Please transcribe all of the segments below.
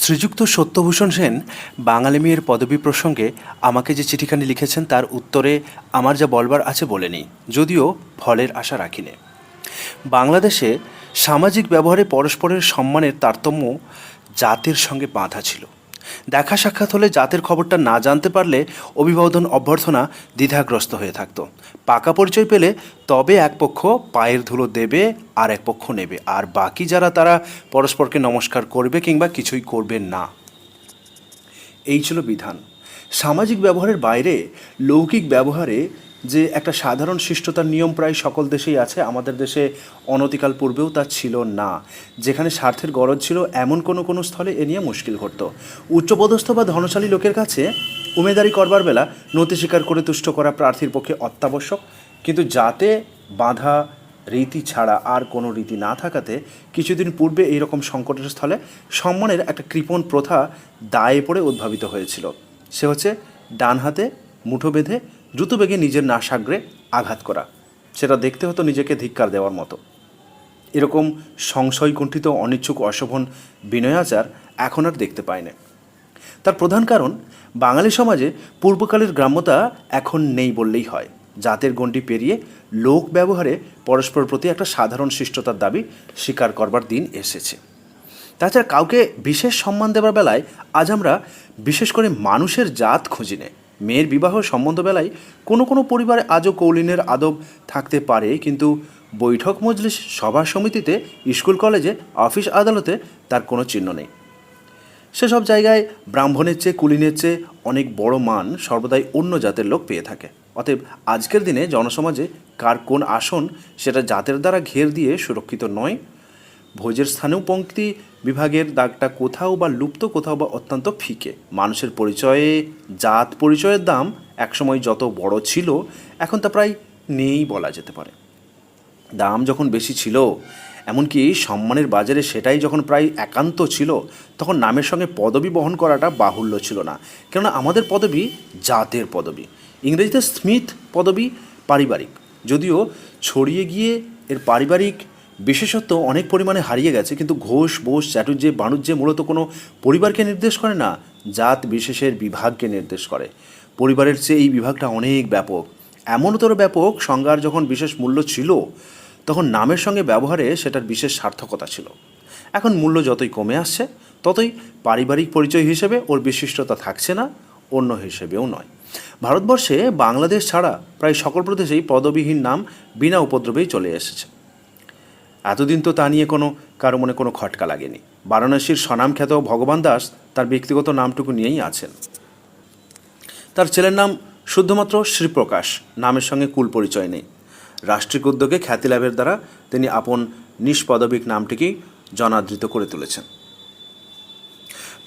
শ্রীযুক্ত সত্যভূষণ সেন বাঙালি মেয়ের পদবী প্রসঙ্গে আমাকে যে চিঠিখানি লিখেছেন তার উত্তরে আমার যা বলবার আছে বলে নিই, যদিও ফলের আশা রাখিনি। বাংলাদেশে সামাজিক ব্যবহারে পরস্পরের সম্মানের তারতম্য জাতের সঙ্গে বাঁধা ছিল। দেখা সাক্ষাৎ হলে জাতের খবরটা না জানতে পারলে অভিবাদন অভ্যর্থনা দ্বিধাগ্রস্ত হয়ে থাকতো। পাকা পরিচয় পেলে তবে এক পক্ষ পায়ের ধুলো দেবে আর এক পক্ষ নেবে, আর বাকি যারা তারা পরস্পরকে নমস্কার করবে কিংবা কিছুই করবে না। এই ছিল বিধান। সামাজিক ব্যবহারের বাইরে লৌকিক ব্যবহারে যে একটা সাধারণ শিষ্টতার নিয়ম প্রায় সকল দেশেই আছে, আমাদের দেশে অনতিকাল পূর্বেও তা ছিল না। যেখানে স্বার্থের গরজ ছিল এমন কোনো স্থলে এ নিয়ে মুশকিল ঘটত। উচ্চপদস্থ বা ধনশালী লোকের কাছে উমেদারি করবার বেলা নতি স্বীকার করে তুষ্ট করা প্রার্থীর পক্ষে অত্যাবশ্যক, কিন্তু যাতে বাঁধা রীতি ছাড়া আর কোনো রীতি না থাকাতে কিছুদিন পূর্বে এইরকম সংকটের স্থলে সম্মানের একটা কৃপণ প্রথা দায়ে পড়ে উদ্ভাবিত হয়েছিল। সে হচ্ছে ডান হাতে মুঠো বেঁধে দ্রুতবেগে নিজের নাসাগ্রে আঘাত করা। সেটা দেখতে হতো নিজেকে ধিক্কার দেওয়ার মতো। এরকম সংশয়কুণ্ঠিত অনিচ্ছুক অশোভন বিনয়াচার এখন আর দেখতে পায় না। তার প্রধান কারণ বাঙালি সমাজে পূর্বকালের গ্রাম্যতা এখন নেই বললেই হয়। জাতের গণ্ডি পেরিয়ে লোক ব্যবহারে পরস্পর প্রতি একটা সাধারণ শিষ্টতার দাবি স্বীকার করবার দিন এসেছে। তাছাড়া কাউকে বিশেষ সম্মান দেবার বেলায় আজ আমরা বিশেষ করে মানুষের জাত খুঁজি নে। মেয়ের বিবাহ সম্বন্ধ বেলায় কোনো পরিবারে আজও কৌলিনের আদব থাকতে পারে, কিন্তু বৈঠক মজলিস সভা সমিতিতে, স্কুল কলেজে, অফিস আদালতে তার কোনো চিহ্ন নেই। সেসব জায়গায় ব্রাহ্মণের চেয়ে কুলীনের চেয়ে অনেক বড় মান সর্বদাই অন্য জাতের লোক পেয়ে থাকে। অতএব আজকের দিনে জনসমাজে কার কোন আসন সেটা জাতের দ্বারা ঘের দিয়ে সুরক্ষিত নয়। ভোজের স্থানেও পংক্তি বিভাগের দাগটা কোথাও বা লুপ্ত, কোথাও বা অত্যন্ত ফিকে। মানুষের পরিচয়ে জাত পরিচয়ের দাম একসময় যত বড় ছিল এখন তা প্রায় নেই বলা যেতে পারে। দাম যখন বেশি ছিল, এমনকি সম্মানের বাজারে সেটাই যখন প্রায় একান্ত ছিল, তখন নামের সঙ্গে পদবি বহন করাটা বাহুল্য ছিল না। কেননা আমাদের পদবি জাতের পদবি। ইংরেজিতে স্মিথ পদবি পারিবারিক, যদিও ছড়িয়ে গিয়ে এর পারিবারিক বিশেষত্ব অনেক পরিমাণে হারিয়ে গেছে, কিন্তু ঘোষ, বোস, চাটুর্যে, বাণুজ্যে মূলত কোনো পরিবারকে নির্দেশ করে না, জাত বিশেষের বিভাগকে নির্দেশ করে। পরিবারের চেয়ে এই বিভাগটা অনেক ব্যাপক, এমনতর ব্যাপক সংজ্ঞার যখন বিশেষ মূল্য ছিল তখন নামের সঙ্গে ব্যবহারে সেটার বিশেষ সার্থকতা ছিল। এখন মূল্য যতই কমে আসছে ততই পারিবারিক পরিচয় হিসেবে ওর বিশিষ্টতা থাকছে না, অন্য হিসেবেও নয়। ভারতবর্ষে বাংলাদেশ ছাড়া প্রায় সকল প্রদেশেই পদবিহীন নাম বিনা উপদ্রবেই চলে এসেছে। এতদিন তো তা নিয়ে কারো মনে কোনো খটকা লাগেনি। বারাণসীর স্বনামখ্যাত ভগবান দাস তার ব্যক্তিগত নামটুকু নিয়েই আছেন। তার ছেলের নাম শুদ্ধমাত্র শ্রীপ্রকাশ, নামের সঙ্গে কুল পরিচয় নেই। রাষ্ট্রিক উদ্যোগে খ্যাতি লাভের দ্বারা তিনি আপন নিষ্পদবিক নামটিকেই জনাদৃত করে তুলেছেন।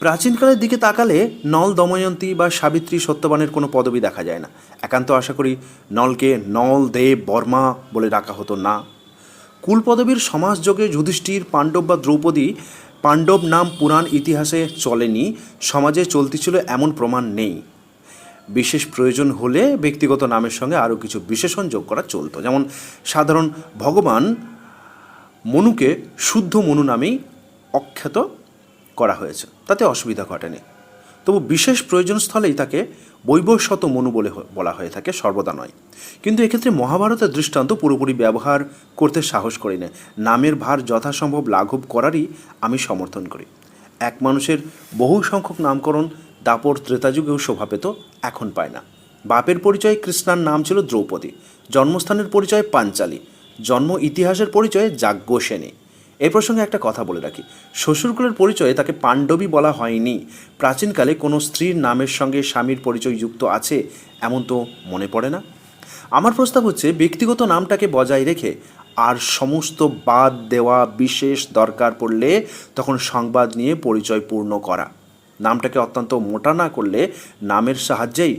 প্রাচীনকালের দিকে তাকালে নল, দময়ন্তী বা সাবিত্রী, সত্যবানের কোনো পদবি দেখা যায় না। একান্ত আশা করি নলকে নল, দেব, বর্মা বলে ডাকা হতো না। কুল পদবীর সমাজযোগে যুধিষ্ঠির, পাণ্ডব বা দ্রৌপদী পাণ্ডব নাম পুরাণ ইতিহাসে চলেনি, সমাজে চলতি ছিল এমন প্রমাণ নেই। বিশেষ প্রয়োজন হলে ব্যক্তিগত নামের সঙ্গে আরও কিছু বিশেষণ যোগ করা চলত। যেমন সাধারণ ভগবান মনুকে শুদ্ধ মনু নামেই অখ্যাত করা হয়েছে, তাতে অসুবিধা ঘটেনি। তবু বিশেষ প্রয়োজন স্থলেই তাকে বৈবস্বত মনু বলে বলা হয়ে থাকে, সর্বদা নয়। কিন্তু এক্ষেত্রে মহাভারতের দৃষ্টান্ত পুরোপুরি ব্যবহার করতে সাহস করি না। নামের ভার যথাসম্ভব লাঘব করারই আমি সমর্থন করি। এক মানুষের বহু সংখ্যক নামকরণ দাপর ত্রেতাযুগেও শোভা পেত, এখন পায় না। বাপের পরিচয় কৃষ্ণার নাম ছিল দ্রৌপদী, জন্মস্থানের পরিচয় পাঞ্চালী, জন্ম ইতিহাসের পরিচয়ে যাজ্ঞসেনী। এই প্রসঙ্গে একটা কথা বলে রাখি, শ্বশুরকুলের পরিচয়ে তাকে পাণ্ডবী বলা হয়নি। প্রাচীনকালে কোনো স্ত্রীর নামের সঙ্গে স্বামীর পরিচয় যুক্ত আছে এমন তো মনে পড়ে না। আমার প্রস্তাব হচ্ছে ব্যক্তিগত নামটাকে বজায় রেখে আর সমস্ত বাদ দেওয়া, বিশেষ দরকার পড়লে তখন সংবাদ নিয়ে পরিচয় পূর্ণ করা। নামটাকে অত্যন্ত মোটা না করলে নামের সাহায্যেই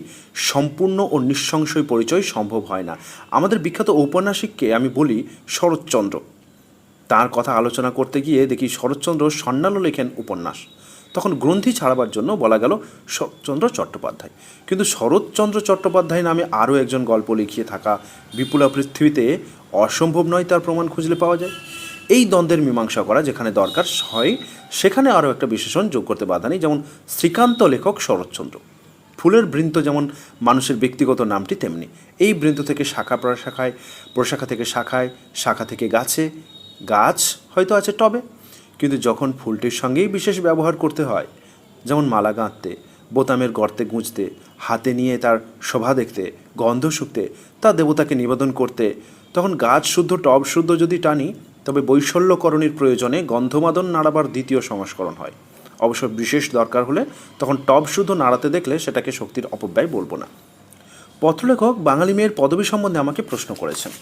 সম্পূর্ণ ও নিঃসংশয় পরিচয় সম্ভব হয় না। আমাদের বিখ্যাত ঔপন্যাসিককে আমি বলি শরৎচন্দ্র। তার কথা আলোচনা করতে গিয়ে দেখি শরৎচন্দ্র স্বর্ণালো লেখেন উপন্যাস। তখন গ্রন্থি ছাড়াবার জন্য বলা গেল শরৎচন্দ্র চট্টোপাধ্যায়। কিন্তু শরৎচন্দ্র চট্টোপাধ্যায় নামে আরও একজন গল্প লিখিয়ে থাকা বিপুলা পৃথিবীতে অসম্ভব নয় তার প্রমাণ খুঁজলে পাওয়া যায়। এই দ্বন্দ্বের মীমাংসা করা যেখানে দরকার হয় সেখানে আরও একটা বিশেষণ যোগ করতে বাধা নেই, যেমন শ্রীকান্ত লেখক শরৎচন্দ্র। ফুলের বৃন্ত যেমন মানুষের ব্যক্তিগত নামটি, তেমনি এই বৃন্ত থেকে শাখা প্রশাখায়, প্রশাখা থেকে শাখায়, শাখা থেকে গাছে, গাছ হয়তো আছে টবে, কিন্তু যখন ফুলটির সঙ্গেই বিশেষ ব্যবহার করতে হয়, যেমন মালা গাঁথতে, বোতামের গর্তে গুঁজতে, হাতে নিয়ে তার শোভা দেখতে, গন্ধ শুকতে, তা দেবতাকে নিবেদন করতে, তখন গাছ শুদ্ধ টব শুদ্ধ যদি টানি, তবে বৈশল্যকরণীর প্রয়োজনে গন্ধমাদন নাড়াবার দ্বিতীয় সংস্করণ হয়। অবশ্য বিশেষ দরকার হলে তখন টব শুদ্ধ নাড়াতে দেখলে সেটাকে শক্তির অপব্যয় বলবো না। পত্রলেখক বাঙালি মেয়ের পদবী সম্বন্ধে আমাকে প্রশ্ন করেছেন।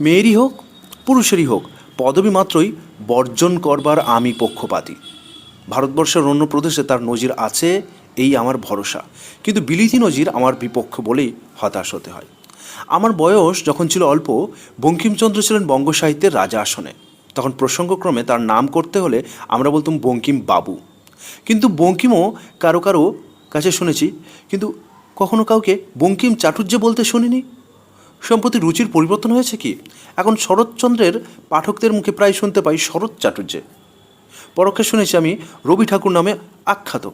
মেয়েরই হোক পুরুষেরই হোক, পদবী মাত্রই বর্জন করবার আমি পক্ষপাতী। ভারতবর্ষের অন্য প্রদেশে তার নজির আছে, এই আমার ভরসা, কিন্তু বিলিতি নজির আমার বিপক্ষ বলেই হতাশ হতে হয়। আমার বয়স যখন ছিল অল্প, বঙ্কিমচন্দ্র ছিলেন বঙ্গ সাহিত্যের রাজা আসনে। তখন প্রসঙ্গক্রমে তার নাম করতে হলে আমরা বলতাম বঙ্কিম বাবু। কিন্তু বঙ্কিমও কারো কারো কাছে শুনেছি, কিন্তু কখনো কাউকে বঙ্কিম চাটুর্যে বলতে শুনিনি। সম্প্রতি রুচির পরিবর্তন হয়েছে কি, এখন শরৎচন্দ্রের পাঠকদের মুখে প্রায় শুনতে পাই শরৎ চাটুর্যে। পরোক্ষে শুনেছি আমি রবি ঠাকুর নামে আখ্যাত।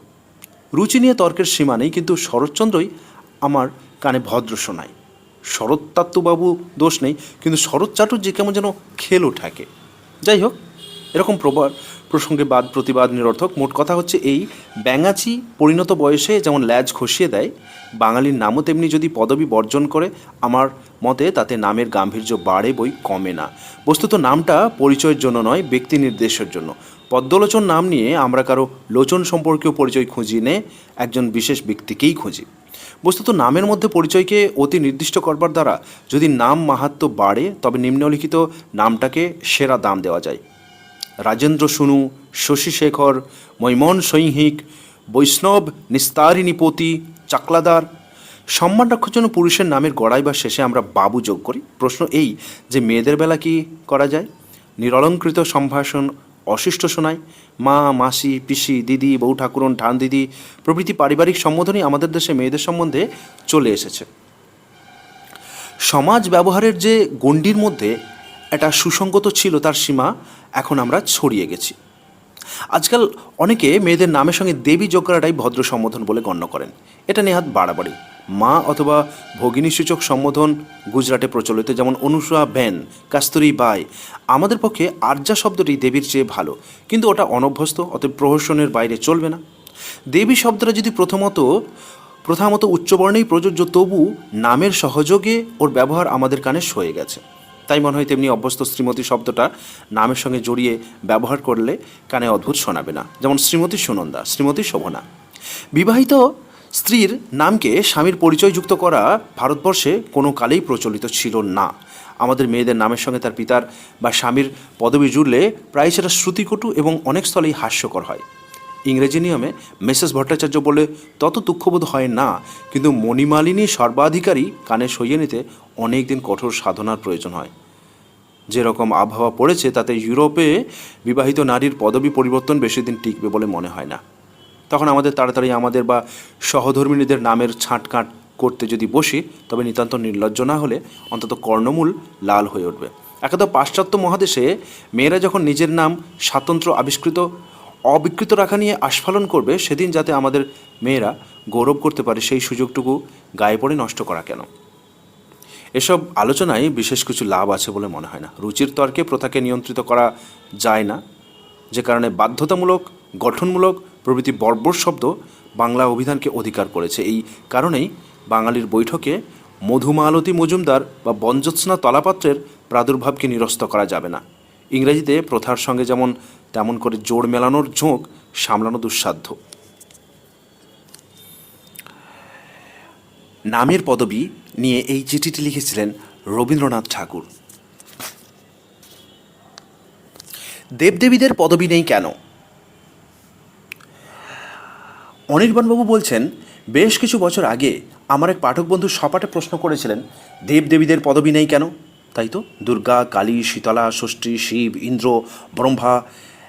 রুচি নিয়ে তর্কের সীমা নেই, কিন্তু শরৎচন্দ্রই আমার কানে ভদ্র শোনায়। শরৎতাত্ত্ববাবু দোষ নেই, কিন্তু শরৎ চাটুর্যে কেমন যেন খেলো ঠাকে। যাই হোক, এরকম প্রসঙ্গে বাদ প্রতিবাদ নিরর্থক। মোট কথা হচ্ছে এই, ব্যাঙাচি পরিণত বয়সে যেমন ল্যাজ খসিয়ে দেয়, বাঙালির নামও তেমনি যদি পদবী বর্জন করে, আমার মতে তাতে নামের গাম্ভীর্য বাড়ে বই কমে না। বস্তুত নামটা পরিচয়ের জন্য নয়, ব্যক্তি নির্দেশের জন্য। পদ্মলোচন নাম নিয়ে আমরা কারো লোচন সম্পর্কীয় পরিচয় খুঁজি নে, একজন বিশেষ ব্যক্তিকেই খুঁজি। বস্তুত নামের মধ্যে পরিচয়কে অতি নির্দিষ্ট করবার দ্বারা যদি নাম মাহাত্ম্য বাড়ে, তবে নিম্নলিখিত নামটাকে সেরা দাম দেওয়া যায়: রাজেন্দ্র শুনু, শশীশেখর, মৈমন সৈহিক, বৈষ্ণব নিস্তারিণীপতি, চাকলাদার। সম্মান রাখার জন্য পুরুষের নামের গড়াই বা শেষে আমরা বাবু যোগ করি। প্রশ্ন এই যে মেয়েদের বেলা কি করা যায়? নিরলঙ্কৃত সম্ভাষণ অশিষ্ট শোনায়। মা, মাসি, পিসি, দিদি, বউ ঠাকুরন, ঠান দিদি প্রভৃতি পারিবারিক সম্বোধনই আমাদের দেশে মেয়েদের সম্বন্ধে চলে এসেছে। সমাজ ব্যবহারের যে গণ্ডির মধ্যে একটা সুসঙ্গত ছিল, তার সীমা এখন আমরা ছড়িয়ে গেছি। আজকাল অনেকে মেয়েদের নামের সঙ্গে দেবী যোগ করাটাই ভদ্র সম্বোধন বলে গণ্য করেন। এটা নেহাত বাড়াবাড়ি। মা অথবা ভগিনীসূচক সম্বোধন গুজরাটে প্রচলিত, যেমন অনুসূয়া বেন, কাস্তুরী বাই। আমাদের পক্ষে আর্যা শব্দটি দেবীর চেয়ে ভালো, কিন্তু ওটা অনভ্যস্ত, অতএব প্রহসনের বাইরে চলবে না। দেবী শব্দটা যদি প্রথামতো উচ্চবর্ণেই প্রযোজ্য, তবু নামের সহযোগে ওর ব্যবহার আমাদের কানে সয়ে গেছে। তাই মনে হয় তেমনি অভ্যস্ত শ্রীমতী শব্দটা নামের সঙ্গে জড়িয়ে ব্যবহার করলে কানে অদ্ভুত শোনাবে না, যেমন শ্রীমতী সুনন্দা, শ্রীমতী শোভনা। বিবাহিত স্ত্রীর নামকে স্বামীর পরিচয়যুক্ত করা ভারতবর্ষে কোনো কালেই প্রচলিত ছিল না। আমাদের মেয়েদের নামের সঙ্গে তার পিতার বা স্বামীর পদবি জুড়লে প্রায় সেটা শ্রুতিকটু এবং অনেক স্থলেই হাস্যকর হয়। ইংরেজি নিয়মে মিসেস ভট্টাচার্য বলে তত দুঃখবোধ হয় না, কিন্তু মণিমালিনী সর্বাধিকারী কানে সইয়ে নিতে অনেক দিন কঠোর সাধনার প্রয়োজন হয়। যেরকম আবহাওয়া পড়েছে, তাতে ইউরোপে বিবাহিত নারীর পদবি পরিবর্তন বেশি দিন টিকবে বলে মনে হয় না। তখন আমাদের তাড়াতাড়ি আমাদের বা সহধর্মিণীদের নামের ছাঁটকাঁট করতে যদি বসি, তবে নিতান্ত নির্লজ্জ না হলে অন্তত কর্ণমূল লাল হয়ে উঠবে। একাদা পাশ্চাত্য মহাদেশে মেয়েরা যখন নিজের নাম স্বাতন্ত্র্য অবিকৃত রাখা নিয়ে আস্ফালন করবে, সেদিন যাতে আমাদের মেয়েরা গৌরব করতে পারে, সেই সুযোগটুকু গায়ে পড়ে নষ্ট করা কেন? এসব আলোচনায় বিশেষ কিছু লাভ আছে বলে মনে হয় না। রুচির তর্কে প্রথাকে নিয়ন্ত্রিত করা যায় না, যে কারণে বাধ্যতামূলক, গঠনমূলক প্রভৃতি বর্বর শব্দ বাংলা অভিধানকে অধিকার করেছে। এই কারণেই বাঙালির বৈঠকে মধুমালতী মজুমদার বা বনজ্যোৎস্না তলাপাত্রের প্রাদুর্ভাবকে নিরস্ত করা যাবে না। ইংরেজিতে প্রথার সঙ্গে যেমন তেমন করে জোড় মেলানোর ঝোঁক সামলানো দুঃসাধ্য। নামের পদবি নিয়ে এই চিঠিটি লিখেছিলেন রবীন্দ্রনাথ ঠাকুর। দেবদেবীদের পদবি নেই কেন? অনির্বাণবাবু বলছেন, বেশ কিছু বছর আগে আমার এক পাঠক বন্ধু সপাটে প্রশ্ন করেছিলেন, দেবদেবীদের পদবি নেই কেন? তাই তো, দুর্গা, কালী, শীতলা, ষষ্ঠী, শিব, ইন্দ্র, ব্রহ্মা,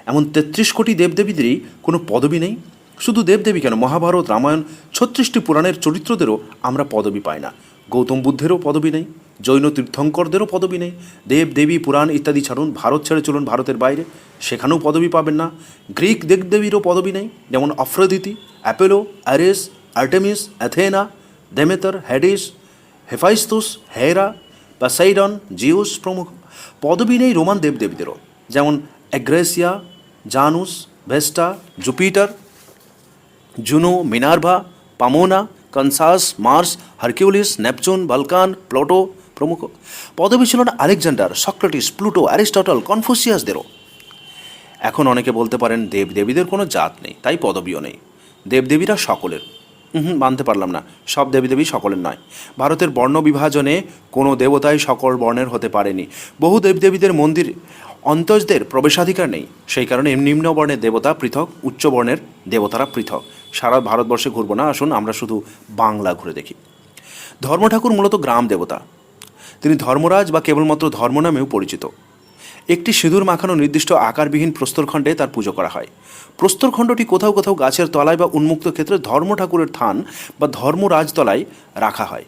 এমন 33 কোটি দেবদেবীদেরই কোনো পদবি নেই। শুধু দেবদেবী কেন, মহাভারত, রামায়ণ, 36টি পুরাণের চরিত্রদেরও আমরা পদবি পাই না। গৌতম বুদ্ধেরও পদবি নেই, জৈন তীর্থঙ্করদেরও পদবি নেই। দেব দেবী পুরাণ ইত্যাদি ছাড়ুন, ভারত ছেড়ে চলুন ভারতের বাইরে, সেখানেও পদবি পাবেন না। গ্রিক দেবদেবীরও পদবি নেই, যেমন Aphrodite, Apollo, Ares, Artemis, Athena, Demeter, Hades, Hephaestus, Hera, Poseidon, Zeus প্রমুখ। পদবি নেই রোমান দেবদেবীদেরও, যেমন অ্যাগ্রেসিয়া, Janus, Vesta, Jupiter, Juno, Minerva, Pomona, Consus, Mars, Hercules, Neptune, Vulcan, Pluto প্রমুখ। পদবি ছিল না আলেকজান্ডার, সক্রেটিস, প্লুটো, অ্যারিস্টটল, কনফুসিয়াসদেরও। এখন অনেকে বলতে পারেন দেবদেবীদের কোনো জাত নেই, তাই পদবিও নেই। দেবদেবীরা সকলের। মানতে পারলাম না, সব দেবদেবী সকলের নয়। ভারতের বর্ণ বিভাজনে কোনো দেবতাই সকল বর্ণের হতে পারেনি। বহু দেবদেবীদের মন্দির অন্তজদের প্রবেশাধিকার নেই, সেই কারণে নিম্ন বর্ণের দেবতা পৃথক, উচ্চ বর্ণের দেবতারা পৃথক। সারা ভারতবর্ষে ঘুরবো না, আসুন আমরা শুধু বাংলা ঘুরে দেখি। ধর্ম ঠাকুর মূলত গ্রাম দেবতা। তিনি ধর্মরাজ বা কেবলমাত্র ধর্ম নামেও পরিচিত। একটি সিঁদুর মাখানো নির্দিষ্ট আকারবিহীন প্রস্তরখণ্ডে তার পুজো করা হয়। প্রস্তরখণ্ডটি কোথাও কোথাও গাছের তলায় বা উন্মুক্ত ক্ষেত্রে ধর্ম ঠাকুরের থান বা ধর্মরাজতলায় রাখা হয়,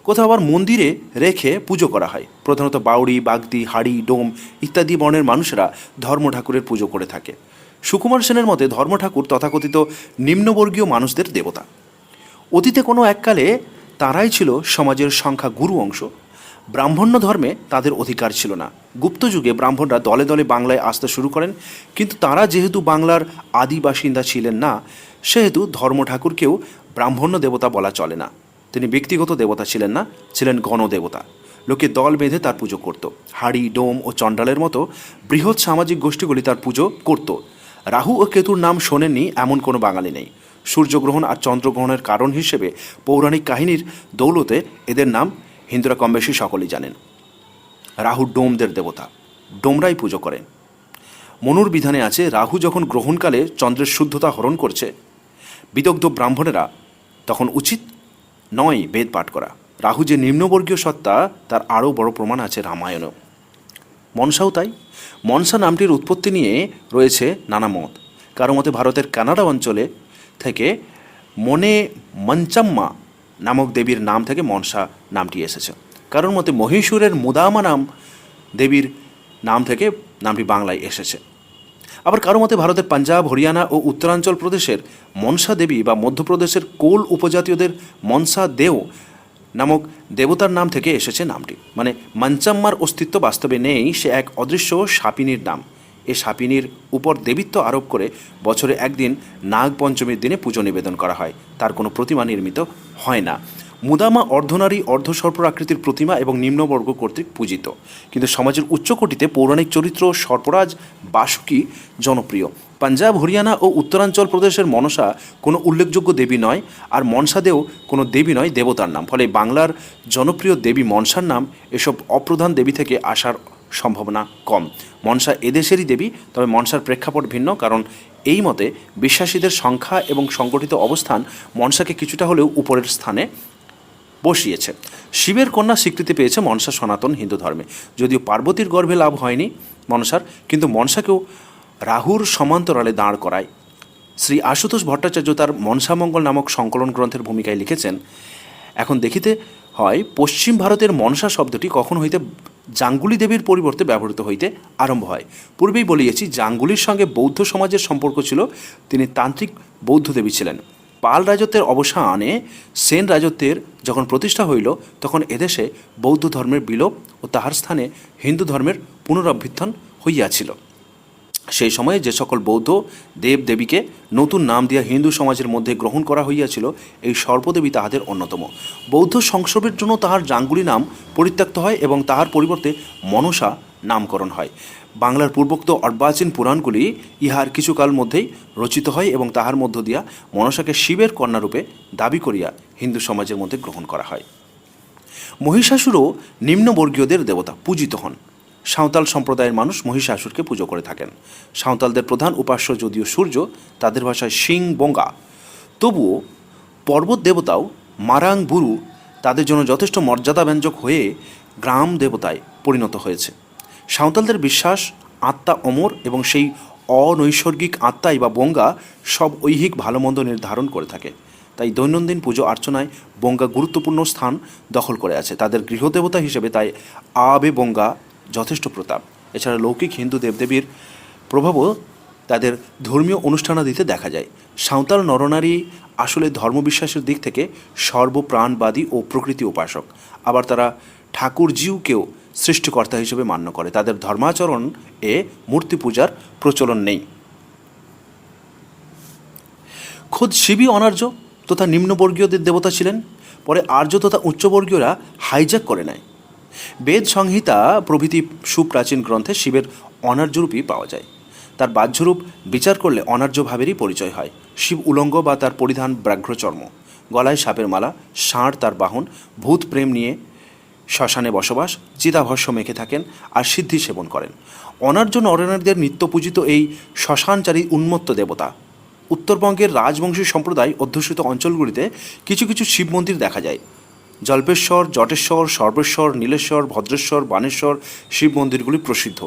কোথাও আবার মন্দিরে রেখে পুজো করা হয়। প্রধানত বাউড়ি, বাগদি, হাড়ি, ডোম ইত্যাদি বর্ণের মানুষেরা ধর্ম ঠাকুরের পুজো করে থাকে। সুকুমার সেনের মতে ধর্ম ঠাকুর তথাকথিত নিম্নবর্গীয় মানুষদের দেবতা। অতীতে কোনো এককালে তারাই ছিল সমাজের সংখ্যা গুরু অংশ। ব্রাহ্মণ্য ধর্মে তাদের অধিকার ছিল না। গুপ্ত যুগে ব্রাহ্মণরা দলে দলে বাংলায় আসতে শুরু করেন, কিন্তু তারা যেহেতু বাংলার আদি বাসিন্দা ছিলেন না, সেহেতু ধর্ম ঠাকুরকেও ব্রাহ্মণ্য দেবতা বলা চলে না। তিনি ব্যক্তিগত দেবতা ছিলেন না, ছিলেন গণদেবতা। লোকে দল বেঁধে তার পুজো করত। হাড়ি, ডোম ও চণ্ডালের মতো বৃহৎ সামাজিক গোষ্ঠীগুলি তার পুজো করত। রাহু ও কেতুর নাম শোনেননি এমন কোনো বাঙালি নেই। সূর্যগ্রহণ আর চন্দ্রগ্রহণের কারণ হিসেবে পৌরাণিক কাহিনীর দৌলতে এদের নাম হিন্দুরা কম বেশি সকলেই জানেন। রাহু ডোমদের দেবতা, ডোমরাই পুজো করেন। মনুর বিধানে আছে, রাহু যখন গ্রহণকালে চন্দ্রের শুদ্ধতা হরণ করছে, বিদগ্ধ ব্রাহ্মণেরা তখন উচিত নয় বেদ পাঠ করা। রাহু যে নিম্নবর্গীয় সত্তা তার আরও বড় প্রমাণ আছে রামায়ণেও। মনসাও তাই। মনসা নামটির উৎপত্তি নিয়ে রয়েছে নানা মত। কারো মতে ভারতের কানাডা অঞ্চলে থেকে মনে মঞ্চাম্মা নামক দেবীর নাম থেকে মনসা নামটি এসেছে। কারোর মতে মহীশূরের মুদামা নাম দেবীর নাম থেকে নামটি বাংলায় এসেছে। আবার কারো মতে ভারতের পাঞ্জাব, হরিয়ানা ও উত্তরাঞ্চল প্রদেশের মনসা দেবী বা মধ্যপ্রদেশের কোল উপজাতীয়দের মনসা দেও নামক দেবতার নাম থেকে এসেছে নামটি। মানে মঞ্চাম্মার অস্তিত্ব বাস্তবে নেই, সে এক অদৃশ্য সাপিনীর নাম। এ সাপিনীর উপর দেবীত্ব আরোপ করে বছরে একদিন নাগ পঞ্চমীর দিনে পুজো নিবেদন করা হয়। তার কোনো প্রতিমা নির্মিত হয় না। মুদামা অর্ধনারী, অর্ধসর্প আকৃতির প্রতিমা এবং নিম্নবর্গ কর্তৃক পূজিত। কিন্তু সমাজের উচ্চকোটিতে পৌরাণিক চরিত্র সর্পরাজ বাসুকী জনপ্রিয়। পাঞ্জাব, হরিয়ানা ও উত্তরাঞ্চল প্রদেশের মনসা কোনো উল্লেখযোগ্য দেবী নয়, আর মনসাদেও কোনো দেবী নয়, দেবতার নাম। ফলে বাংলার জনপ্রিয় দেবী মনসার নাম এসব অপ্রধান দেবী থেকে আসার সম্ভাবনা কম। মনসা এদেশেরই দেবী, তবে মনসার প্রেক্ষাপট ভিন্ন, কারণ এই মতে বিশ্বাসীদের সংখ্যা এবং সংগঠিত অবস্থান মনসাকে কিছুটা হলেও উপরের স্থানে বসিয়েছে। শিবের কন্যা স্বীকৃতি পেয়েছে মনসা সনাতন হিন্দু ধর্মে। যদিও পার্বতীর গর্ভে লাভ হয়নি মনসার, কিন্তু মনসাকেও রাহুর সমান্তরালে দাঁড় করায়। শ্রী আশুতোষ ভট্টাচার্য তার মনসামঙ্গল নামক সংকলন গ্রন্থের ভূমিকায় লিখেছেন, এখন দেখিতে হয় পশ্চিম ভারতের মনসা শব্দটি কখন হইতে জাঙ্গুলি দেবীর পরিবর্তে ব্যবহৃত হইতে আরম্ভ হয়। পূর্বেই বলিয়েছি, জাঙ্গুলির সঙ্গে বৌদ্ধ সমাজের সম্পর্ক ছিল। তিনি তান্ত্রিক বৌদ্ধ দেবী ছিলেন। পাল রাজত্বের অবসানে সেন রাজত্বের যখন প্রতিষ্ঠা হইল, তখন এদেশে বৌদ্ধ ধর্মের বিলোপ ও তাহার স্থানে হিন্দু ধর্মের পুনরভ্যুত্থান হইয়াছিল। সেই সময়ে যে সকল বৌদ্ধ দেব দেবীকে নতুন নাম দিয়া হিন্দু সমাজের মধ্যে গ্রহণ করা হইয়াছিল, এই সর্পদেবী তাহাদের অন্যতম। বৌদ্ধ সংস্রবের জন্য তাহার জাঙ্গুলি নাম পরিত্যক্ত হয় এবং তাহার পরিবর্তে মনসা নামকরণ হয়। বাংলার পূর্বোক্ত অর্বাচীন পুরাণগুলি ইহার কিছুকাল মধ্যেই রচিত হয় এবং তাহার মধ্য দিয়া মনসাকে শিবের কন্যারূপে দাবি করিয়া হিন্দু সমাজের মধ্যে গ্রহণ করা হয়। মহিষাসুরও নিম্নবর্গীয়দের দেবতা, পূজিত হন। সাঁওতাল সম্প্রদায়ের মানুষ মহিষাসুরকে পুজো করে থাকেন। সাঁওতালদের প্রধান উপাস্য যদিও সূর্য, তাদের ভাষায় সিং বঙ্গা, তবুও পর্বত দেবতাও মারাং বুরু তাদের জন্য যথেষ্ট মর্যাদাব্যঞ্জক হয়ে গ্রাম দেবতায় পরিণত হয়েছে। সাঁওতালদের বিশ্বাস আত্মা অমর এবং সেই অনৈসর্গিক আত্মাই বা বঙ্গা সব ঐহিক ভালো মন্দ নির্ধারণ করে থাকে। তাই দৈনন্দিন পুজো অর্চনায় বঙ্গা গুরুত্বপূর্ণ স্থান দখল করে আছে। তাদের গৃহদেবতা হিসেবে তাই আবে বঙ্গা যথেষ্ট প্রতাপ। এছাড়া লৌকিক হিন্দু দেবদেবীর প্রভাবও তাদের ধর্মীয় অনুষ্ঠানাদিতে দেখা যায়। সাঁওতাল নরনারী আসলে ধর্মবিশ্বাসের দিক থেকে সর্বপ্রাণবাদী ও প্রকৃতি উপাসক। আবার তারা ঠাকুরজিউকেও সৃষ্টিকর্তা হিসেবে মান্য করে। তাদের ধর্মাচরণ এ মূর্তি পূজার প্রচলন নেই। খোদ শিবই অনার্য তথা নিম্নবর্গীয়দের দেবতা ছিলেন, পরে আর্য তথা উচ্চবর্গীয়রা হাইজ্যাক করে নেয়। বেদ সংহিতা প্রভৃতি সুপ্রাচীন গ্রন্থে শিবের অনার্যরূপই পাওয়া যায়। তার বাহ্যরূপ বিচার করলে অনার্য ভাবেরই পরিচয় হয়। শিব উলঙ্গ বা তার পরিধান ব্যাঘ্রচর্ম, গলায় সাপের মালা, ষাঁড় তার বাহন, ভূত প্রেম নিয়ে শ্মশানে বসবাস, চিতাভস্য মেখে থাকেন আর সিদ্ধি সেবন করেন। অনার্য নরনারীদের নিত্য পূজিত এই শ্মশানচারী উন্মত্ত দেবতা। উত্তরবঙ্গের রাজবংশী সম্প্রদায় অধ্যুষিত অঞ্চলগুলিতে কিছু কিছু শিব মন্দির দেখা যায়। জল্পেশ্বর, জটেশ্বর, সর্বেশ্বর, নীলেশ্বর, ভদ্রেশ্বর, বানেশ্বর শিব মন্দিরগুলি প্রসিদ্ধ।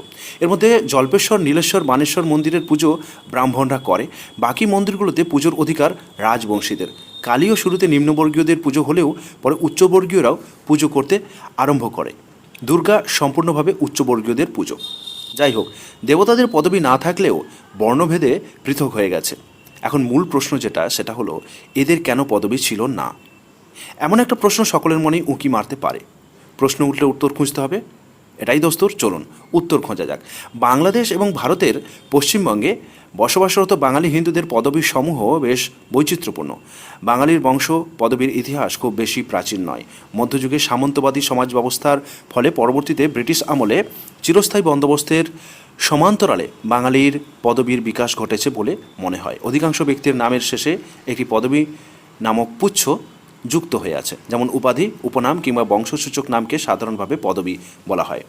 এর মধ্যে জল্পেশ্বর, নীলেশ্বর, বানেশ্বর মন্দিরের পুজো ব্রাহ্মণরা করে। বাকি মন্দিরগুলোতে পুজোর অধিকার রাজবংশীদের। কালীয় শুরুতে নিম্নবর্গীয়দের পুজো হলেও পরে উচ্চবর্গীয়রাও পুজো করতে আরম্ভ করে। দুর্গা সম্পূর্ণভাবে উচ্চবর্গীয়দের পুজো। যাই হোক, দেবতাদের পদবি না থাকলেও বর্ণভেদে পৃথক হয়ে গেছে। এখন মূল প্রশ্ন সেটা হলো, এদের কেন পদবি ছিল না? এমন একটা প্রশ্ন সকলের মনেই উঁকি মারতে পারে। প্রশ্ন উঠলে উত্তর খুঁজতে হবে, এটাই দোস্তর। চলুন উত্তর খোঁজা যাক। বাংলাদেশ এবং ভারতের পশ্চিমবঙ্গে বসবাসরত বাঙালি হিন্দুদের পদবী সমূহ বেশ বৈচিত্র্যপূর্ণ। বাঙালির বংশ পদবীর ইতিহাস খুব বেশি প্রাচীন নয়। মধ্যযুগে সামন্তবাদী সমাজ ব্যবস্থার ফলে পরবর্তীতে ব্রিটিশ আমলে চিরস্থায়ী বন্দোবস্তের সমান্তরালে বাঙালির পদবীর বিকাশ ঘটেছে বলে মনে হয়। অধিকাংশ ব্যক্তির নামের শেষে একটি পদবী নামক পুচ্ছ যুক্ত হয়ে আছে। যেমন উপাধি, উপনাম কিংবা বংশসূচক নামকে সাধারণভাবে পদবী বলা হয়।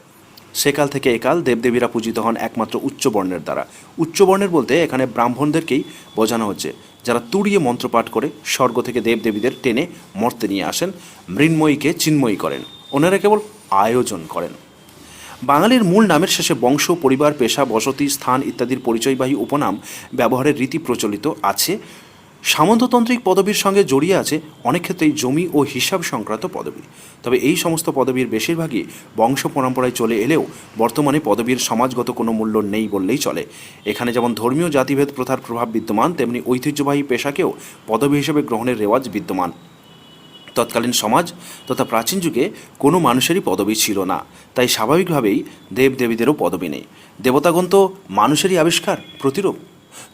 সেকাল থেকে একাল দেবদেবীরা পূজিত হন একমাত্র উচ্চবর্ণের দ্বারা। উচ্চবর্ণের বলতে এখানে ব্রাহ্মণদেরকেই বোঝানো হচ্ছে, যারা তুড়িয়ে মন্ত্রপাঠ করে স্বর্গ থেকে দেবদেবীদের টেনে মর্তে নিয়ে আসেন, মৃন্ময়ীকে চিন্ময়ী করেন। ওনারা কেবল আয়োজন করেন। বাঙালির মূল নামের শেষে বংশ, পরিবার, পেশা, বসতি স্থান ইত্যাদির পরিচয়বাহী উপনাম ব্যবহারের রীতি প্রচলিত আছে। সামন্ততান্ত্রিক পদবীর সঙ্গে জড়িয়ে আছে অনেক ক্ষেত্রেই জমি ও হিসাব সংক্রান্ত পদবী। তবে এই সমস্ত পদবীর বেশিরভাগই বংশ পরম্পরায় চলে এলেও বর্তমানে পদবীর সমাজগত কোনো মূল্য নেই বললেই চলে। এখানে যেমন ধর্মীয় জাতিভেদ প্রথার প্রভাব বিদ্যমান, তেমনি ঐতিহ্যবাহী পেশাকেও পদবী হিসেবে গ্রহণের রেওয়াজ বিদ্যমান। তৎকালীন সমাজ তথা প্রাচীন যুগে কোনো মানুষেরই পদবী ছিল না, তাই স্বাভাবিকভাবেই দেবদেবীদেরও পদবী নেই। দেবতাগণ তো মানুষেরই আবিষ্কার, প্রতিরূপ।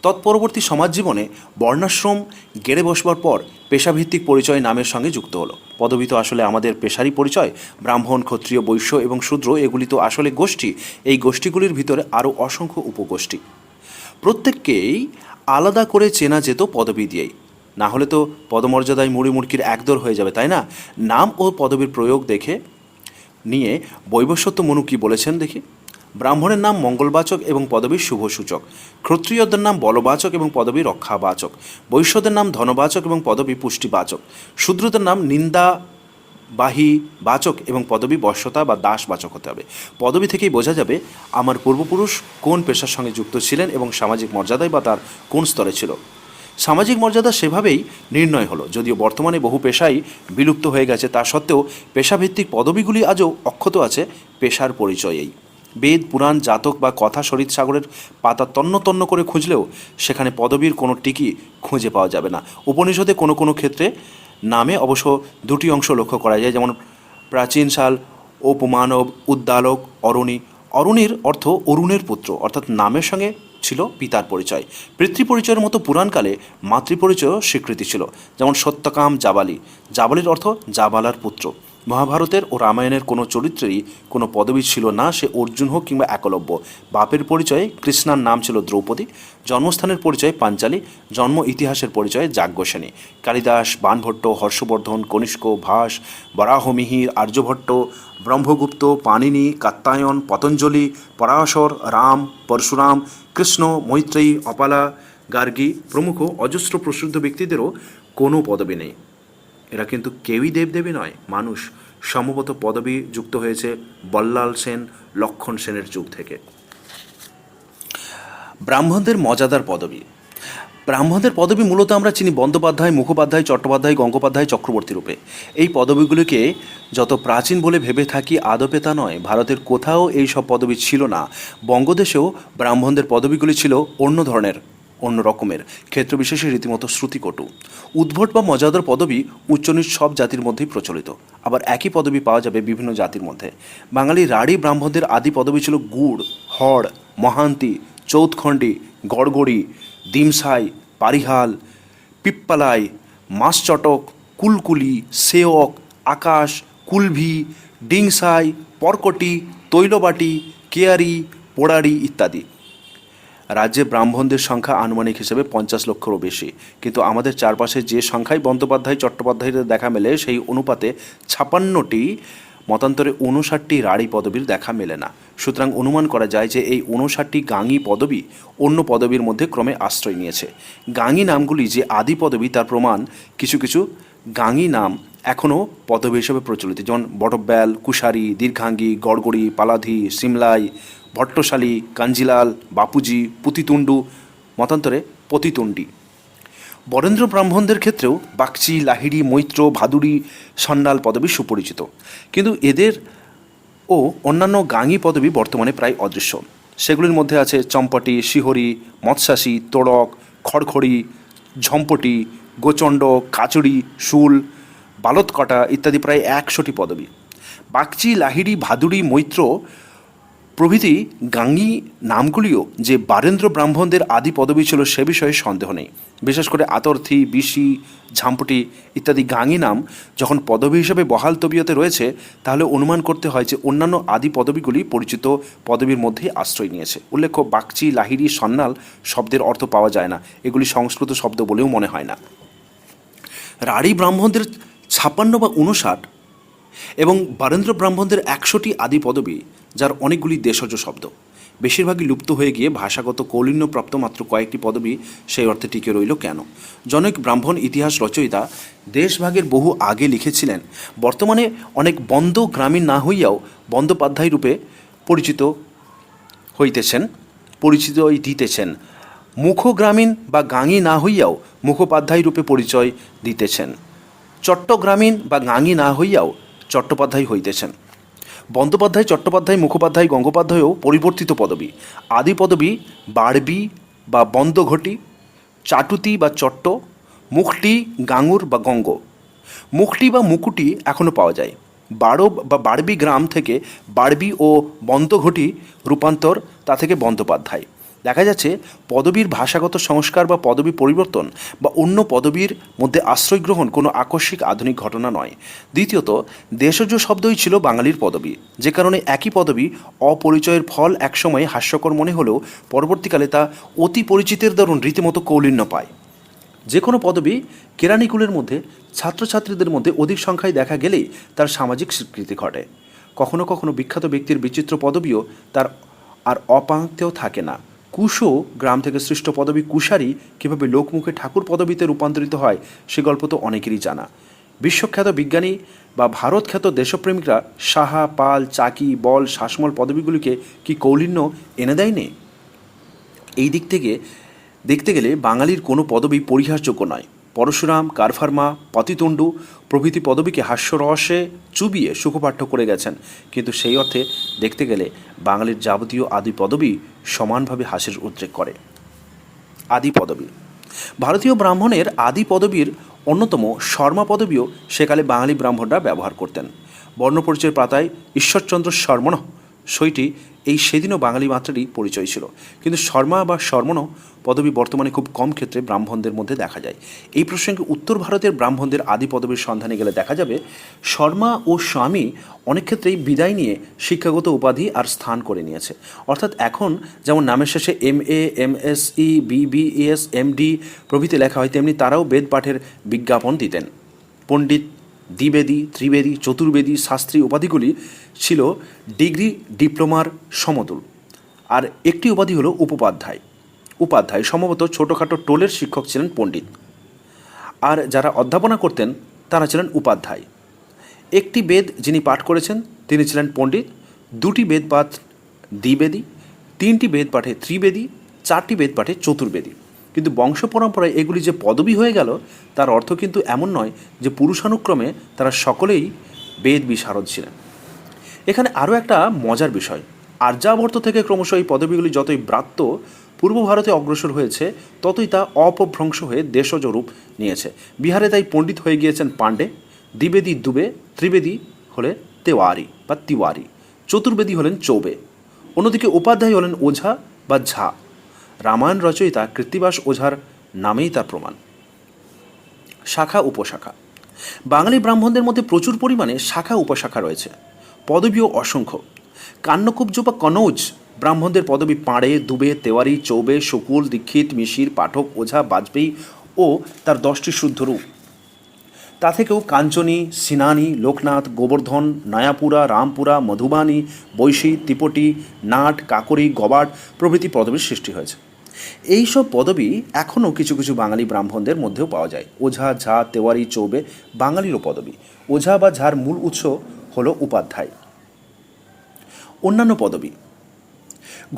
তৎপরবর্তী সমাজ জীবনে বর্ণাশ্রম গেড়ে বসবার পর পেশাভিত্তিক পরিচয় নামের সঙ্গে যুক্ত হলো। পদবী তো আসলে আমাদের পেশারই পরিচয়। ব্রাহ্মণ, ক্ষত্রিয়, বৈশ্য এবং শূদ্র এগুলি তো আসলে গোষ্ঠী। এই গোষ্ঠীগুলির ভিতরে আরও অসংখ্য উপগোষ্ঠী। প্রত্যেককেই আলাদা করে চেনা যেত পদবী দিয়েই, না হলে তো পদমর্যাদায় মুড়ি মুড়কির একদর হয়ে যাবে, তাই না? নাম ও পদবীর প্রয়োগ দেখে নিয়ে বৈবস্বত্য মনু কী বলেছেন দেখি। ব্রাহ্মণের নাম মঙ্গলবাচক এবং পদবী শুভসূচক, ক্ষত্রিয়দের নাম বলবাচক এবং পদবী রক্ষাবাচক, বৈশ্যদের নাম ধনবাচক এবং পদবী পুষ্টিবাচক, শূদ্রদের নাম নিন্দাবাহী বাচক এবং পদবী বশ্যতা বা দাসবাচক হতে হবে। পদবী থেকেই বোঝা যাবে আমার পূর্বপুরুষ কোন পেশার সঙ্গে যুক্ত ছিলেন এবং সামাজিক মর্যাদায় বা তার কোন স্তরে ছিল। সামাজিক মর্যাদা সেভাবেই নির্ণয় হলো। যদিও বর্তমানে বহু পেশাই বিলুপ্ত হয়ে গেছে, তা সত্ত্বেও পেশাভিত্তিক পদবীগুলি আজও অক্ষত আছে পেশার পরিচয়েই। বেদ, পুরাণ, জাতক বা কথা শরীর সাগরের পাতা তন্ন তন্ন করে খুঁজলেও সেখানে পদবীর কোনো টিকি খুঁজে পাওয়া যাবে না। উপনিষদে কোনো কোনো ক্ষেত্রে নামে অবশ্য দুটি অংশ লক্ষ্য করা যায়, যেমন প্রাচীন সাল উপমানব, উদ্দালক, অরণি। অরণির অর্থ অরুণের পুত্র, অর্থাৎ নামের সঙ্গে ছিল পিতার পরিচয়। পিতৃপরিচয়ের মতো পুরাণকালে মাতৃপরিচয়ও স্বীকৃতি ছিল, যেমন সত্যকাম জাবালি। জাবালির অর্থ জাবালার পুত্র। মহাভারতের ও রামায়ণের কোনো চরিত্রেরই কোনো পদবী ছিল না, সে অর্জুন হোক কিংবা একলব্য। বাপের পরিচয়ে কৃষ্ণার নাম ছিল দ্রৌপদী, জন্মস্থানের পরিচয়ে পাঞ্চালী, জন্ম ইতিহাসের পরিচয়ে যাজ্ঞসেনী। কালিদাস, বাণভট্ট, হর্ষবর্ধন, কনিষ্ক, ভাস, বরাহমিহির, আর্যভট্ট, ব্রহ্মগুপ্ত, পাণিনি, কাত্যায়ন, পতঞ্জলি, পরাশর, রাম, পরশুরাম, কৃষ্ণ, মৈত্রেয়ী, অপালা, গার্গী প্রমুখ অজস্র প্রসিদ্ধ ব্যক্তিদেরও কোনো পদবী নেই। এরা কিন্তু কেউই দেবদেবী নয়, মানুষ। সম্ভবত পদবী যুক্ত হয়েছে বল্লাল সেন, লক্ষণ সেনের যুগ থেকে। ব্রাহ্মণদের মজাদার পদবী। ব্রাহ্মণদের পদবি মূলত আমরা চিনি বন্দ্যোপাধ্যায়, মুখোপাধ্যায়, চট্টোপাধ্যায়, গঙ্গোপাধ্যায়, চক্রবর্তী রূপে। এই পদবিগুলিকে যত প্রাচীন বলে ভেবে থাকি, আদপে তা নয়। ভারতের কোথাও এই সব পদবি ছিল না। বঙ্গদেশেও ব্রাহ্মণদের পদবিগুলি ছিল অন্য ধরনের, অন্য রকমের, ক্ষেত্রবিশেষে রীতিমতো শ্রুতিকটু। উদ্ভট বা মজাদার পদবি উচ্চনীচ সব জাতির মধ্যেই প্রচলিত। আবার একই পদবি পাওয়া যাবে বিভিন্ন জাতির মধ্যে। বাঙালি রাঢ়ী ব্রাহ্মণদের আদি পদবি ছিল গুড়, হড়, মহান্তি, চৌথখণ্ডী, গড়গড়ি, দিমসাই, পারিহাল, পিপ্পালাই, মাছচটক, কুলকুলি, সেয়ক, আকাশ, কুলভি, ডিংসাই, পরকটি, তৈলবাটি, কেয়ারি, পোড়ারি ইত্যাদি। রাজ্যে ব্রাহ্মণদের সংখ্যা আনুমানিক হিসেবে 50 লক্ষেরও বেশি, কিন্তু আমাদের চারপাশে যে সংখ্যায় বন্দ্যোপাধ্যায়, চট্টোপাধ্যায়দের দেখা মেলে সেই অনুপাতে 56টি, মতান্তরে 59টি রাঢ়ী পদবীর দেখা মেলে না। সুতরাং অনুমান করা যায় যে এই 59টি গাঙ্গী পদবী অন্য পদবীর মধ্যে ক্রমে আশ্রয় নিয়েছে। গাঙ্গী নামগুলি যে আদি পদবী তার প্রমাণ কিছু কিছু গাঙ্গী নাম এখনও পদবী হিসেবে প্রচলিত, যেমন বটব্যাল, কুশারি, দীর্ঘাঙ্গী, গড়গড়ি, পালাধি, সিমলাই, ভট্টশালী, কাঞ্জিলাল, বাপুজি, পুতিতুণ্ডু, মতান্তরে পতিতুণ্ডী। বরেন্দ্র ব্রাহ্মণদের ক্ষেত্রেও বাগচি, লাহিড়ী, মৈত্র, ভাদুড়ী, সন্ন্যাল পদবী সুপরিচিত, কিন্তু এদের ও অন্যান্য গাঙ্গী পদবী বর্তমানে প্রায় অদৃশ্য। সেগুলির মধ্যে আছে চম্পটি, শিহরি, মৎস্যাসী, তোড়ক, খড়খড়ি, ঝম্পটি, গোচণ্ড, কাচুরি, শুল, বালতকটা ইত্যাদি প্রায় 100টি পদবী। বাগচি, লাহিড়ী, ভাদুড়ী, মৈত্র প্রভৃতি গাঙ্গী নামগুলিও যে বারেন্দ্র ব্রাহ্মণদের আদি পদবী ছিল সে বিষয়ে সন্দেহ নেই। বিশেষ করে আতর্থী, বিশি, ঝাম্পটি ইত্যাদি গাঙ্গী নাম যখন পদবী হিসেবে বহাল তবিয়তে রয়েছে, তাহলে অনুমান করতে হয় যে অন্যান্য আদি পদবীগুলি পরিচিত পদবীর মধ্যেই আশ্রয় নিয়েছে। উল্লেখ্য, বাগচি, লাহিড়ী, সন্ন্যাল শব্দের অর্থ পাওয়া যায় না, এগুলি সংস্কৃত শব্দ বলেও মনে হয় না। রাঢ়ী ব্রাহ্মণদের 56 বা 59 এবং বারেন্দ্র ব্রাহ্মণদের 100টি আদি পদবী, যার অনেকগুলি দেশজ শব্দ। বেশিরভাগই লুপ্ত হয়ে গিয়ে ভাষাগত কৌলিন্যপ্রাপ্ত মাত্র কয়েকটি পদবী সেই অর্থে টিকে রইল কেন? জনৈক ব্রাহ্মণ ইতিহাস রচয়িতা দেশভাগের বহু আগে লিখেছিলেন, বর্তমানে অনেক বন্দ গ্রামীণ না হইয়াও বন্দ্যোপাধ্যায় রূপে পরিচিত দিতেছেন, মুখ গ্রামীণ বা গাঙ্গী না হইয়াও মুখোপাধ্যায় রূপে পরিচয় দিতেছেন, চট্টগ্রামীণ বা গাঙ্গী না হইয়াও চট্টোপাধ্যায় হইতেছেন। বন্দ্যোপাধ্যায়, চট্টোপাধ্যায়, মুখোপাধ্যায়, গঙ্গোপাধ্যায়ও পরিবর্তিত পদবী। আদি পদবী বাড়বি বা বন্দঘটি, চাটুতি বা চট্ট, মুখটি, গাঙ্গুর বা গঙ্গ। মুখটি বা মুকুটি এখনও পাওয়া যায়। বাড়বি গ্রাম থেকে বাড়বি ও বন্দঘটি রূপান্তর, তা থেকে বন্দ্যোপাধ্যায়। দেখা যাচ্ছে পদবীর ভাষাগত সংস্কার বা পদবী পরিবর্তন বা অন্য পদবীর মধ্যে আশ্রয় গ্রহণ কোনো আকস্মিক আধুনিক ঘটনা নয়। দ্বিতীয়ত, দেশজ শব্দই ছিল বাঙালির পদবী, যে কারণে একই পদবী অপরিচয়ের ফল একসময় হাস্যকর মনে হলেও পরবর্তীকালে তা অতি পরিচিতের দরুন রীতিমতো কৌলিন্য পায়। যে কোনো পদবী কেরানিকুলের মধ্যে ছাত্রছাত্রীদের মধ্যে অধিক সংখ্যায় দেখা গেলেই তার সামাজিক স্বীকৃতি ঘটে। কখনো কখনো বিখ্যাত ব্যক্তির বিচিত্র পদবীও তার আর অপাঙ্ক্তেও থাকে না। কুশো গ্রাম থেকে সৃষ্ট পদবী কুশারি কীভাবে লোকমুখে ঠাকুর পদবীতে রূপান্তরিত হয় সে গল্প তো অনেকেরই জানা। বিশ্বখ্যাত বিজ্ঞানী বা ভারতখ্যাত দেশপ্রেমিকরা সাহা, পাল, চাকি, বল, শাসমল পদবীগুলিকে কি কৌলিন্য এনে দেয়নি? এই দিক থেকে দেখতে গেলে বাঙালির কোনো পদবী পরিহাসযোগ্য নয়। পরশুরাম, কারফার্মা, পতিতুণ্ডু প্রভৃতি পদবীকে হাস্যরসে চুবিয়ে সুখপাঠ্য করে গেছেন, কিন্তু সেই অর্থে দেখতে গেলে বাঙালির যাবতীয় আদি পদবী সমানভাবে হাসির উদ্রেক করে। আদি পদবী ভারতীয় ব্রাহ্মণের আদি পদবীর অন্যতম শর্মা পদবীও সেকালে বাঙালি ব্রাহ্মণরা ব্যবহার করতেন। বর্ণপরিচয়ের পাতায় ঈশ্বরচন্দ্র শর্মণ সইটি এই সেদিনও বাঙালি মাত্রেরই পরিচয় ছিল, কিন্তু শর্মা বা শর্মণ পদবী বর্তমানে খুব কম ক্ষেত্রে ব্রাহ্মণদের মধ্যে দেখা যায়। এই প্রসঙ্গে উত্তর ভারতের ব্রাহ্মণদের আদি পদবীর সন্ধানে গেলে দেখা যাবে শর্মা ও স্বামী অনেক ক্ষেত্রেই বিদায় নিয়ে শিক্ষাগত উপাধি আর স্থান করে নিয়েছে। অর্থাৎ এখন যেমন নামের শেষে MA, MSc, BBS, MD প্রভৃতি লেখা হয়, তেমনি তারাও বেদ পাঠের বিজ্ঞাপন দিতেন। পণ্ডিত, দ্বিবেদী, ত্রিবেদী, চতুর্বেদী, শাস্ত্রী উপাধিগুলি ছিল ডিগ্রি ডিপ্লোমার সমতুল। আর একটি উপাধি হলো উপাধ্যায় সম্ভবত ছোটোখাটো টোলের শিক্ষক ছিলেন পণ্ডিত, আর যারা অধ্যাপনা করতেন তারা ছিলেন উপাধ্যায়। একটি বেদ যিনি পাঠ করেছেন তিনি ছিলেন পণ্ডিত, দুটি বেদ পাঠ দ্বিবেদী, তিনটি বেদ পাঠে ত্রিবেদী, চারটি বেদ পাঠে চতুর্বেদী। কিন্তু বংশ পরম্পরায় এগুলি যে পদবী হয়ে গেল তার অর্থ কিন্তু এমন নয় যে পুরুষানুক্রমে তারা সকলেই বেদ বিশারদ ছিলেন। এখানে আরও একটা মজার বিষয়, আর্যাবর্ত থেকে ক্রমশ এই পদবীগুলি যতই ব্রাত্য পূর্ব ভারতে অগ্রসর হয়েছে ততই তা অপভ্রংশ হয়ে দেশজ রূপ নিয়েছে। বিহারে তাই পণ্ডিত হয়ে গিয়েছেন পাণ্ডে, দ্বিবেদী দুবে, ত্রিবেদী হলে তেওয়ারি বা তিওয়ারি, চতুর্বেদী হলেন চৌবে। অন্যদিকে উপাধ্যায় হলেন ওঝা বা ঝা। রামায়ণ রচয়িতা কৃত্তিবাস ওঝার নামেই তার প্রমাণ। শাখা উপশাখা। বাঙালি ব্রাহ্মণদের মধ্যে প্রচুর পরিমাণে শাখা উপশাখা রয়েছে, পদবীও অসংখ্য। কান্নকুব্জ বা কনৌজ ব্রাহ্মণদের পদবী পাঁড়ে, দুবে, তেওয়ারি, চৌবে, শকুল, দীক্ষিত, মিশির, পাঠক, ওঝা, বাজপেয়ী ও তার 10টি শুদ্ধ রূপ। তা থেকেও কাঞ্চনী, সিনানি, লোকনাথ, গোবর্ধন, নয়াপুরা, রামপুরা, মধুবানী, বৈশী, ত্রিপটি, নাট, কাকরি, গবাট প্রভৃতি পদবীর সৃষ্টি হয়েছে। এইসব পদবী এখনও কিছু কিছু বাঙালি ব্রাহ্মণদের মধ্যেও পাওয়া যায়। ওঝা, ঝা, তেওয়ারি, চৌবে বাঙালিরও পদবী। ওঝা বা ঝার মূল উৎস হল উপাধ্যায়। অন্যান্য পদবী,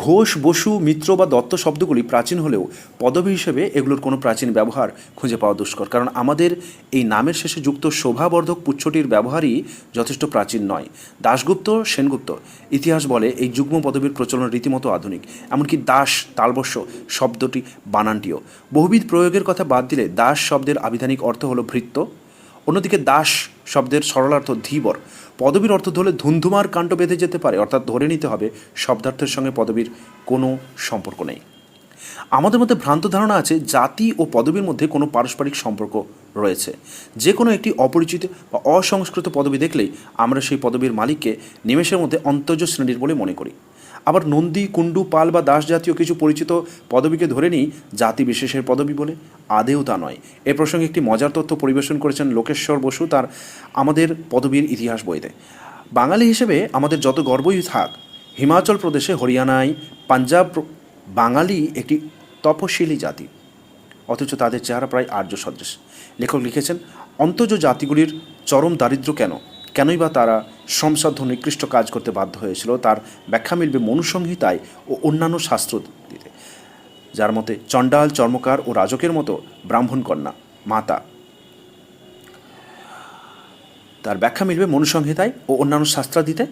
ঘোষ, বসু, মিত্র বা দত্ত শব্দগুলি প্রাচীন হলেও পদবী হিসেবে এগুলোর কোনো প্রাচীন ব্যবহার খুঁজে পাওয়া দুষ্কর, কারণ আমাদের এই নামের শেষে যুক্ত শোভাবর্ধক পুচ্ছটির ব্যবহারই যথেষ্ট প্রাচীন নয়। দাশগুপ্ত, সেনগুপ্ত ইতিহাস বলে এই যুগ্ম পদবীর প্রচলন রীতিমতো আধুনিক। এমনকি দাস, তালবস্য শব্দটি বানানটিও। বহুবিধ প্রয়োগের কথা বাদ দিলে দাস শব্দের আবিধানিক অর্থ হলো ভৃত্য। অন্যদিকে দাস শব্দের সরলার্থ ধীবর। পদবীর অর্থ ধরলে ধুন্ধুমার কাণ্ড বেঁধে যেতে পারে, অর্থাৎ ধরে নিতে হবে শব্দার্থের সঙ্গে পদবীর কোনো সম্পর্ক নেই। আমাদের মধ্যে ভ্রান্ত ধারণা আছে জাতি ও পদবীর মধ্যে কোনো পারস্পরিক সম্পর্ক রয়েছে। যে কোনো একটি অপরিচিত বা অসংস্কৃত পদবী দেখলেই আমরা সেই পদবীর মালিককে নিমেষের মধ্যে অন্তর্য শ্রেণীর বলে মনে করি। আবার নন্দী, কুণ্ডু, পাল বা দাস জাতীয় কিছু পরিচিত পদবীকে ধরে নিই জাতি বিশেষের পদবী বলে। আদেও তা নয়। এ প্রসঙ্গে একটি মজার তথ্য পরিবেশন করেছেন লোকেশ্বর বসু তার আমাদের পদবীর ইতিহাস বইতে। বাঙালি হিসেবে আমাদের যত গর্বই থাক, হিমাচল প্রদেশে, হরিয়ানায়, পাঞ্জাব বাঙালি একটি তপশিলি জাতি, অথচ তাদের চেহারা প্রায় আর্য সদৃশ। লেখক লিখেছেন, অন্তজ জাতিগুলির চরম দারিদ্র্য কেনই বা তারা শ্রমসাধ্য নিকৃষ্ট কাজ করতে বাধ্য হয়েছিল তার ব্যাখ্যা মিলবে মনুসংহিতায় ও অন্যান্য শাস্ত্র দিতে, যার মতে চণ্ডাল, চর্মকার ও রাজকের মতো ব্রাহ্মণ কন্যা মাতা। তার ব্যাখ্যা মিলবে মনুসংহিতায় ও অন্যান্য শাস্ত্রাদিতে,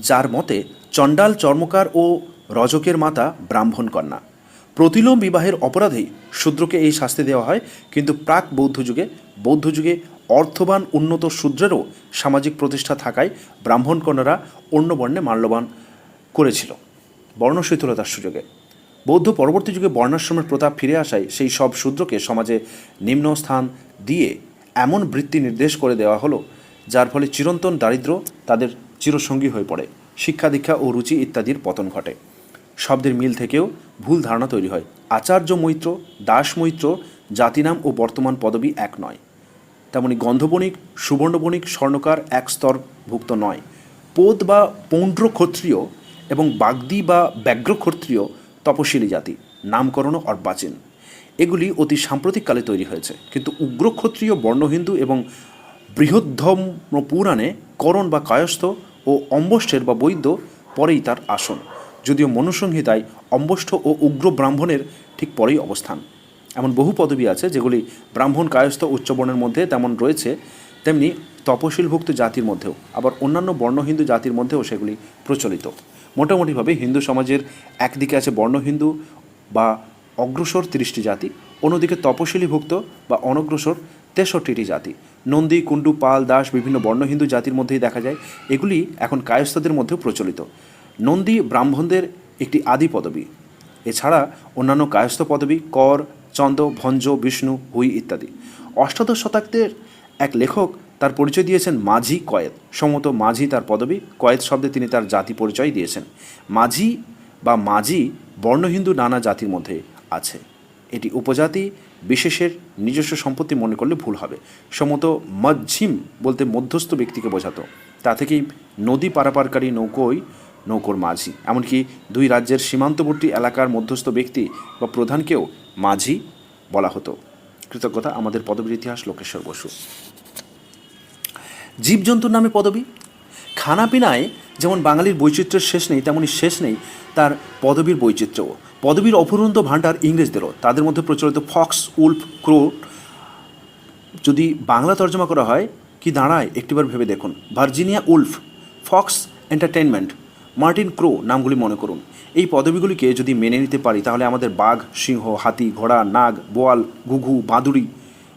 যার মতে চণ্ডাল, চর্মকার ও রজকের মাতা ব্রাহ্মণ কন্যা। প্রতিলোম বিবাহের অপরাধেই শূদ্রকে এই শাস্তি দেওয়া হয়, কিন্তু প্রাক বৌদ্ধ যুগে অর্থবান উন্নত শূদ্রেরও সামাজিক প্রতিষ্ঠা থাকায় ব্রাহ্মণ কন্যারা অন্য বর্ণে মাল্যবান করেছিল বর্ণশৈথিলতার সুযোগে। বৌদ্ধ পরবর্তী যুগে বর্ণাশ্রমের প্রতাপ ফিরে আসায় সেই সব শূদ্রকে সমাজে নিম্ন স্থান দিয়ে এমন বৃত্তি নির্দেশ করে দেওয়া হলো যার ফলে চিরন্তন দারিদ্র্য তাদের চিরসঙ্গী হয়ে পড়ে। শিক্ষা দীক্ষা ও রুচি ইত্যাদির পতন ঘটে। শব্দের মিল থেকেও ভুল ধারণা তৈরি হয়। আচার্য মৈত্র, দাস মৈত্র জাতিনাম ও বর্তমান পদবী এক নয়। তেমনি গন্ধবণিক, সুবর্ণবণিক, স্বর্ণকার এক স্তরভুক্ত নয়। পোদ বা পৌণ্ড্র ক্ষত্রিয় এবং বাগদি বা ব্যগ্র ক্ষত্রিয় তপশিলি জাতি, নামকরণও অর্বাচীন। এগুলি অতি সাম্প্রতিককালে তৈরি হয়েছে, কিন্তু উগ্র ক্ষত্রিয়, বর্ণহিন্দু এবং বৃহদ্ধম পুরাণে করণ বা কায়স্থ ও অম্বষ্ঠের বা বৈদ্য পরেই তার আসন, যদিও মনুসংহিতায় অম্বষ্ঠ ও উগ্র ব্রাহ্মণের ঠিক পরেই অবস্থান। এমন বহু পদবী আছে যেগুলি ব্রাহ্মণ, কায়স্থ, উচ্চবর্ণের মধ্যে তেমন রয়েছে, তেমনি তপশিলভুক্ত জাতির মধ্যেও, আবার অন্যান্য বর্ণহিন্দু জাতির মধ্যেও সেগুলি প্রচলিত। মোটামুটিভাবে হিন্দু সমাজের একদিকে আছে বর্ণহিন্দু বা অগ্রসর 30টি জাতি, অন্যদিকে তপশিলীভুক্ত বা অনগ্রসর 63টি জাতি। নন্দী, কুণ্ডু, পাল, দাস বিভিন্ন বর্ণহিন্দু জাতির মধ্যেই দেখা যায়। এগুলি এখন কায়স্থদের মধ্যেও প্রচলিত। নন্দী ব্রাহ্মণদের একটি আদি পদবী। এছাড়া অন্যান্য কায়স্থ পদবী কর, চন্দ, ভঞ্জ, বিষ্ণু, হুই ইত্যাদি। অষ্টাদশ শতাব্দীর এক লেখক তার পরিচয় দিয়েছেন মাঝি কয়েদ। সম্ভবত মাঝি তার পদবী, কয়েদ শব্দে তিনি তার জাতি পরিচয় দিয়েছেন। মাঝি বা মাঝি বর্ণহিন্দু নানা জাতির মধ্যে আছে। এটি উপজাতি বিশেষের নিজস্ব সম্পত্তি মনে করলে ভুল হবে। সম্ভবত মজ্ঝিম বলতে মধ্যস্থ ব্যক্তিকে বোঝাতো। তা থেকেই নদী পারাপারকারী নৌকোর মাঝি, এমনকি দুই রাজ্যের সীমান্তবর্তী এলাকার মধ্যস্থ ব্যক্তি বা প্রধানকেও মাঝি বলা হতো। কৃতজ্ঞতা আমাদের পদবীর ইতিহাস, লোকেশ্বর বসু। জীবজন্তুর নামে পদবী। খানাপিনায় যেমন বাঙালির বৈচিত্র্যের শেষ নেই, তেমনই শেষ নেই তার পদবীর বৈচিত্র্যও। পদবীর অফুরন্ত ভাণ্ডার ইংরেজদেরও। তাদের মধ্যে প্রচলিত ফক্স, উলফ, ক্রো যদি বাংলা তর্জমা করা হয় কি দাঁড়ায় একটিবার ভেবে দেখুন। Virginia Wolf, Fox entertainment, Martin Crowe নামগুলি মনে করুন। এই পদবীগুলিকে যদি মেনে নিতে পারি তাহলে আমাদের বাঘ, সিংহ, হাতি, ঘোড়া, নাগ, বোয়াল, ঘুঘু, বাঁদুড়ি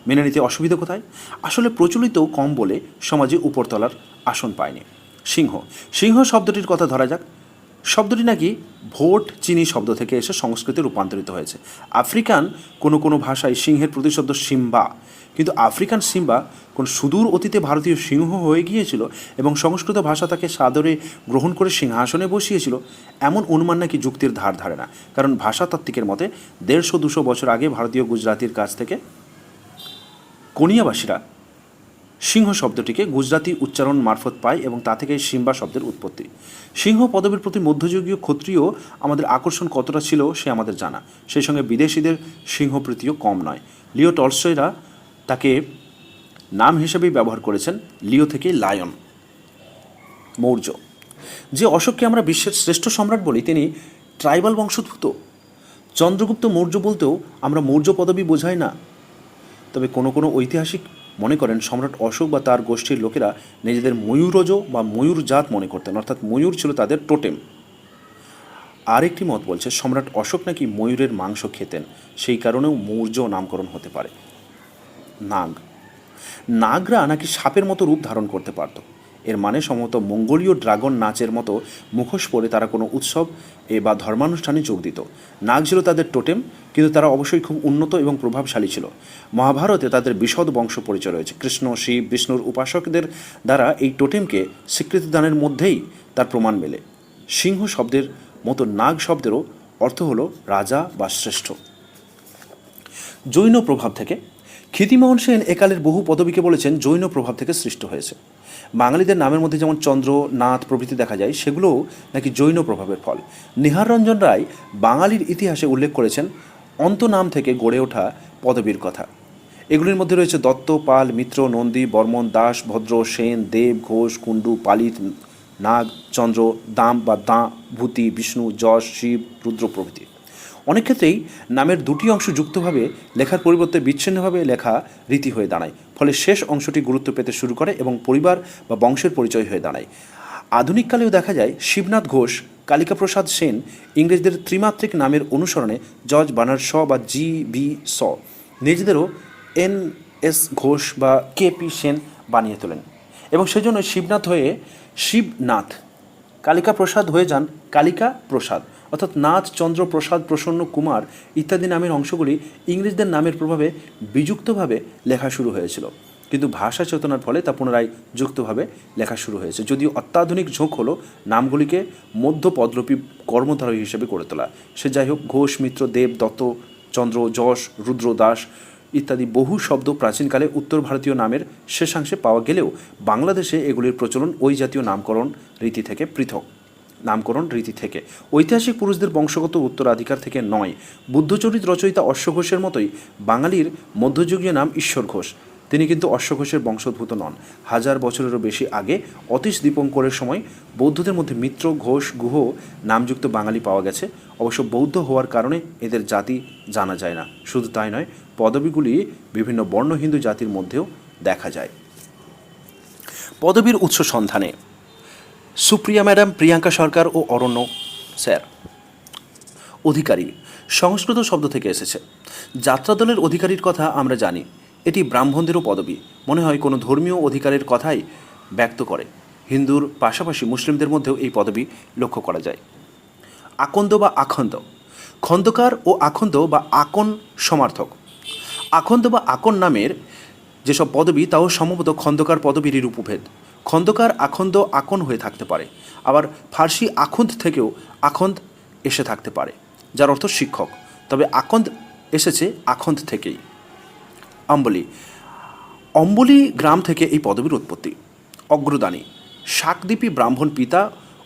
মেনে নিতে অসুবিধা কোথায়? আসলে প্রচলিত কম বলে সমাজে উপরতলার আসন পায়নি। সিংহ, সিংহ শব্দটির কথা ধরা যাক। শব্দটি নাকি ভোট চিনি শব্দ থেকে এসে সংস্কৃতে রূপান্তরিত হয়েছে। আফ্রিকান কোনো কোনো ভাষায় সিংহের প্রতিশব্দ সিম্বা, কিন্তু আফ্রিকান সিম্বা কোন সুদূর অতীতে ভারতীয় সিংহ হয়ে গিয়েছিল এবং সংস্কৃত ভাষা তাকে সাদরে গ্রহণ করে সিংহাসনে বসিয়েছিল, এমন অনুমান নাকি যুক্তির ধার ধারে না। কারণ ভাষাতাত্ত্বিকের মতে 150-200 বছর আগে ভারতীয় গুজরাতির কাছ থেকে কোনিয়াবাসীরা সিংহ শব্দটিকে গুজরাতি উচ্চারণ মারফত পায় এবং তা থেকে সিম্বা শব্দের উৎপত্তি। সিংহ পদবীর প্রতি মধ্যযুগীয় ক্ষত্রিয় আমাদের আকর্ষণ কতটা ছিল সে আমাদের জানা। সেই সঙ্গে বিদেশিদের সিংহপ্রীতিও কম নয়। লিও টলস্টয়রা তাকে নাম হিসেবেই ব্যবহার করেছেন, লিও থেকে লায়ন। মৌর্য, যে অশোককে আমরা বিশ্বের শ্রেষ্ঠ সম্রাট বলি তিনি ট্রাইবাল বংশোদ্ভূত। চন্দ্রগুপ্ত মৌর্য বলতেও আমরা মৌর্য পদবী বোঝাই না। তবে কোনো কোনো ঐতিহাসিক মনে করেন সম্রাট অশোক বা তার গোষ্ঠীর লোকেরা নিজেদের ময়ূরজ বা ময়ূর জাত মনে করতেন, অর্থাৎ ময়ূর ছিল তাদের টোটেম। আরেকটি মত বলছে সম্রাট অশোক নাকি ময়ূরের মাংস খেতেন, সেই কারণেও মৌর্য নামকরণ হতে পারে। নাগ, নাগরা নাকি সাপের মতো রূপ ধারণ করতে পারত। এর মানে সম্ভবত মঙ্গোলীয় ড্রাগন নাচের মতো মুখোশ পরে তারা কোনো উৎসব বা ধর্মানুষ্ঠানে যোগ দিত। নাগ ছিল তাদের টোটেম, কিন্তু তারা অবশ্যই খুব উন্নত এবং প্রভাবশালী ছিল। মহাভারতে তাদের বিশদ বংশ পরিচয় রয়েছে। কৃষ্ণ, শিব, বিষ্ণুর উপাসকদের দ্বারা এই টোটেমকে স্বীকৃতিদানের মধ্যেই তার প্রমাণ মেলে। সিংহ শব্দের মতো নাগ শব্দেরও অর্থ হল রাজা বা শ্রেষ্ঠ। জৈন প্রভাব থেকে, ক্ষিতিমোহন সেন একালের বহু পদবীকে বলেছেন জৈন প্রভাব থেকে সৃষ্ট হয়েছে। বাঙালিদের নামের মধ্যে যেমন চন্দ্র, নাথ প্রভৃতি দেখা যায়, সেগুলোও নাকি জৈন প্রভাবের ফল। নিহার রঞ্জন রায় বাঙালির ইতিহাসে উল্লেখ করেছেন অন্ত নাম থেকে গড়ে ওঠা পদবীর কথা। এগুলির মধ্যে রয়েছে দত্ত, পাল, মিত্র, নন্দী, বর্মন, দাস, ভদ্র, সেন, দেব, ঘোষ, কুণ্ডু, পালিত, নাগ, চন্দ্র, দাম বা দাঁ, ভূতি, বিষ্ণু, যশ, শিব, রুদ্র প্রভৃতি। অনেক ক্ষেত্রেই নামের দুটি অংশ যুক্তভাবে লেখার পরিবর্তে বিচ্ছিন্নভাবে লেখা রীতি হয়ে দাঁড়ায়, ফলে শেষ অংশটি গুরুত্ব পেতে শুরু করে এবং পরিবার বা বংশের পরিচয় হয়ে দাঁড়ায়। আধুনিককালেও দেখা যায় শিবনাথ ঘোষ, কালিকা প্রসাদ সেন ইংরেজদের ত্রিমাত্রিক নামের অনুসরণে জজ বার্নার্ড শ বা জি বি স নিজেদেরও এন এস ঘোষ বা কে পি সেন বানিয়ে তোলেন এবং সেজন্য শিবনাথ হয়ে শিবনাথ, কালিকা প্রসাদ হয়ে যান কালিকা প্রসাদ, অর্থাৎ নাথ, চন্দ্র, প্রসাদ, প্রসন্ন, কুমার ইত্যাদি নামের অংশগুলি ইংরেজদের নামের প্রভাবে বিযুক্তভাবে লেখা শুরু হয়েছিল, কিন্তু ভাষা চেতনার ফলে তা পুনরায় যুক্তভাবে লেখা শুরু হয়েছে। যদিও অত্যাধুনিক ঝোঁক হলো নামগুলিকে মধ্য পদলোপী কর্মধারয় হিসেবে গড়ে তোলা। সে যাই হোক, ঘোষ, মিত্র, দেব, দত্ত, চন্দ্র, যশ, রুদ্র, দাস ইত্যাদি বহু শব্দ প্রাচীনকালে উত্তর ভারতীয় নামের শেষাংশে পাওয়া গেলেও বাংলাদেশে এগুলির প্রচলন ওই জাতীয় নামকরণ রীতি থেকে পৃথক। ঐতিহাসিক পুরুষদের বংশগত উত্তরাধিকার থেকে নয়। বুদ্ধচরিত রচয়িতা অশ্ব ঘোষের মতোই বাঙালির মধ্যযুগীয় নাম ঈশ্বর ঘোষ। তিনি কিন্তু অশ্ব ঘোষের বংশোদ্ভূত নন। 1000 বছরেরও বেশি আগে অতীশ দীপঙ্করের সময় বৌদ্ধদের মধ্যে মিত্র, ঘোষ, গুহ নামযুক্ত বাঙালি পাওয়া গেছে। অবশ্য বৌদ্ধ হওয়ার কারণে এদের জাতি জানা যায় না। শুধু তাই নয়, পদবীগুলি বিভিন্ন বর্ণ হিন্দু জাতির মধ্যেও দেখা যায়। পদবীর উৎস সন্ধানে সুপ্রিয়া ম্যাডাম, প্রিয়াঙ্কা সরকার ও অরণ্য স্যার। অধিকারী সংস্কৃত শব্দ থেকে এসেছে। যাত্রাদলের অধিকারীর কথা আমরা জানি, এটি ব্রাহ্মণদেরও পদবী। মনে হয় কোনো ধর্মীয় অধিকারের কথাই ব্যক্ত করে। হিন্দুর পাশাপাশি মুসলিমদের মধ্যেও এই পদবী লক্ষ্য করা যায়। আকন্দ বা আখন্দ, খন্দকার ও আখন্দ বা আকন সমার্থক। আখন্দ বা আকন নামের যেসব পদবী তাও সম্ভবত খন্দকার পদবীরই রূপভেদ। খন্দকার আখন্দ আকন হয়ে থাকতে পারে, আবার ফার্সি আখন্দ থেকেও আখন্দ এসে থাকতে পারে, যার অর্থ শিক্ষক। তবে আকন্দ এসেছে আখন্দ থেকেই। অম্বলি, অম্বলি গ্রাম থেকে এই পদবীর উৎপত্তি। অগ্রদানী, শাকদ্বীপী ব্রাহ্মণ পিতা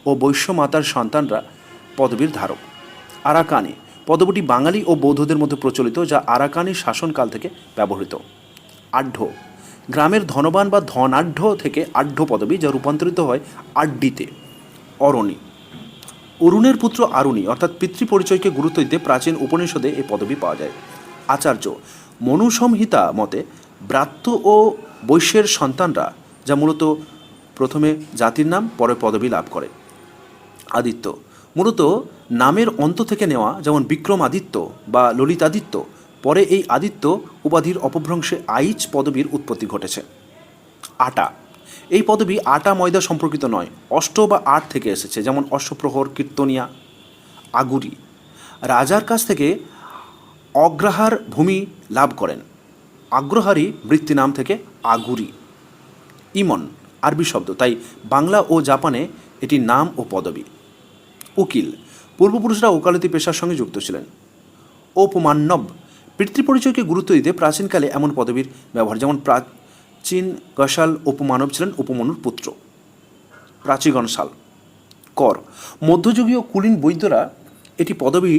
ও বৈশ্য মাতার সন্তানরা পদবীর ধারক। আরাকানি, পদবীটি বাঙালি ও বৌদ্ধদের মধ্যে প্রচলিত, যা আরাকানি শাসনকাল থেকে ব্যবহৃত। আঢ্য, গ্রামের ধনবান বা ধনাঢ্য থেকে আঢ্য পদবী, যা রূপান্তরিত হয় আড্ডিতে। অরণি, অরুণের পুত্র আরুণী অর্থাৎ পিতৃপরিচয়কে গুরুত্ব দিতে প্রাচীন উপনিষদে এই পদবি পাওয়া যায়। আচার্য মনুসংহিতা মতে ব্রাত্য ও বৈশ্যের সন্তানরা, যা মূলত প্রথমে জাতির নাম পরে পদবি লাভ করে। আদিত্য মূলত নামের অন্ত থেকে নেওয়া, যেমন বিক্রমাদিত্য বা ললিতাদিত্য। পরে এই আদিত্য উপাধির অপভ্রংশে আইচ পদবীর উৎপত্তি ঘটেছে। আটা এই পদবি আটা ময়দা সম্পর্কিত নয়, অষ্ট বা আট থেকে এসেছে, যেমন অশ্বপ্রহর, কীর্তনিয়া। আগুরি রাজার কাছ থেকে অগ্রহার ভূমি লাভ করেন। আগ্রহারী বৃত্তি নাম থেকে আগুরি। ইমন আরবি শব্দ, তাই বাংলা ও জাপানে এটি নাম ও পদবি। উকিল পূর্বপুরুষরা ওকালতি পেশার সঙ্গে যুক্ত ছিলেন। ঔপমান্যব পিতৃপরিচয়কে গুরুত্ব দিতে প্রাচীনকালে এমন পদবীর ব্যবহার, যেমন প্রাচীন গসাল উপমানব ছিলেন উপমনুর পুত্র। প্রাচীগণশাল। কর মধ্যযুগীয় কুলীন বৈদ্যরা এটি পদবী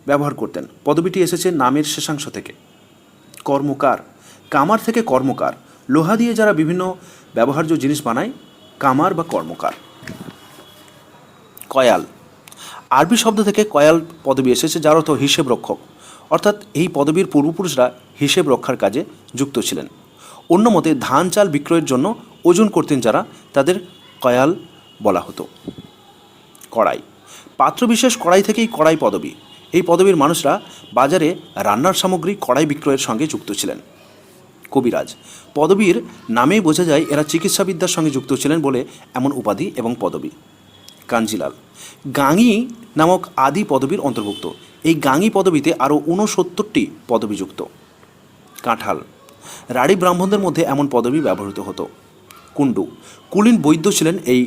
ব্যবহার করতেন। পদবিটি এসেছে নামের শেষাংশ থেকে। কর্মকার কামার থেকে কর্মকার, লোহা দিয়ে যারা বিভিন্ন ব্যবহার্য জিনিস বানায়, কামার বা কর্মকার। কয়াল আরবি শব্দ থেকে কয়াল পদবী এসেছে, যার অর্থ হিসেব রক্ষক, অর্থাৎ এই পদবীর পূর্বপুরুষরা হিসেব রক্ষার কাজে যুক্ত ছিলেন। অন্য মতে ধান চাল বিক্রয়ের জন্য ওজন করতেন যারা, তাদের কয়াল বলা হতো। কড়াই পাত্রবিশেষ কড়াই থেকেই কড়াই পদবী। এই পদবীর মানুষরা বাজারে রান্নার সামগ্রী কড়াই বিক্রয়ের সঙ্গে যুক্ত ছিলেন। কবিরাজ পদবীর নামেই বোঝা যায় এরা চিকিৎসাবিদ্যার সঙ্গে যুক্ত ছিলেন বলে এমন উপাধি এবং পদবী। কাঞ্জিলাল গাঙি নামক আদি পদবীর অন্তর্ভুক্ত। এই গাঙি পদবীতে আরও ৬৯টি পদবীযুক্ত। কাঁঠাল রাঢ়ী ব্রাহ্মণদের মধ্যে এমন পদবী ব্যবহৃত হতো। কুণ্ডু কুলীন বৈদ্য ছিলেন এই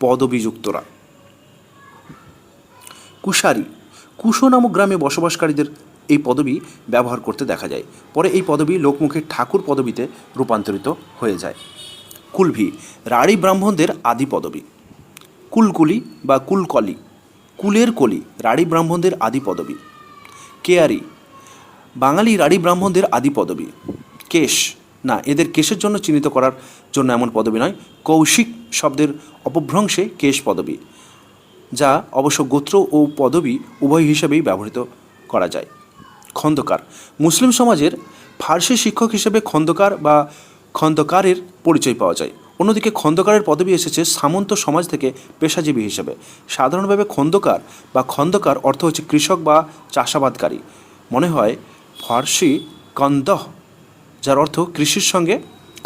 পদবীযুক্তরা। কুশারী কুশো নামক গ্রামে বসবাসকারীদের এই পদবী ব্যবহার করতে দেখা যায়। পরে এই পদবী লোকমুখে ঠাকুর পদবীতে রূপান্তরিত হয়ে যায়। কুলভি রাঢ়ী ব্রাহ্মণদের আদি পদবী। কুলকুলি বা কুলকলি কুলের কলি রাঢ়ী ব্রাহ্মণদের আদি পদবী। কেয়ারি বাঙালি রাঢ়ী ব্রাহ্মণদের আদি পদবী। কেশ না, এদের কেশের জন্য চিহ্নিত করার জন্য এমন পদবী নয়, কৌশিক শব্দের অপভ্রংশে কেশ পদবী, যা অবশ্য গোত্র ও পদবী উভয় হিসেবেই ব্যবহৃত করা যায়। খন্দকার মুসলিম সমাজের ফার্সি শিক্ষক হিসেবে খন্দকার বা খন্দকারের পরিচয় পাওয়া যায়। অন্যদিকে খন্দকারের পদবী এসেছে সামন্ত সমাজ থেকে পেশাজীবী হিসেবে। সাধারণভাবে খন্দকার অর্থ হচ্ছে কৃষক বা চাষাবাদকারী। মনে হয় ফার্সি কন্দহ, যার অর্থ কৃষির সঙ্গে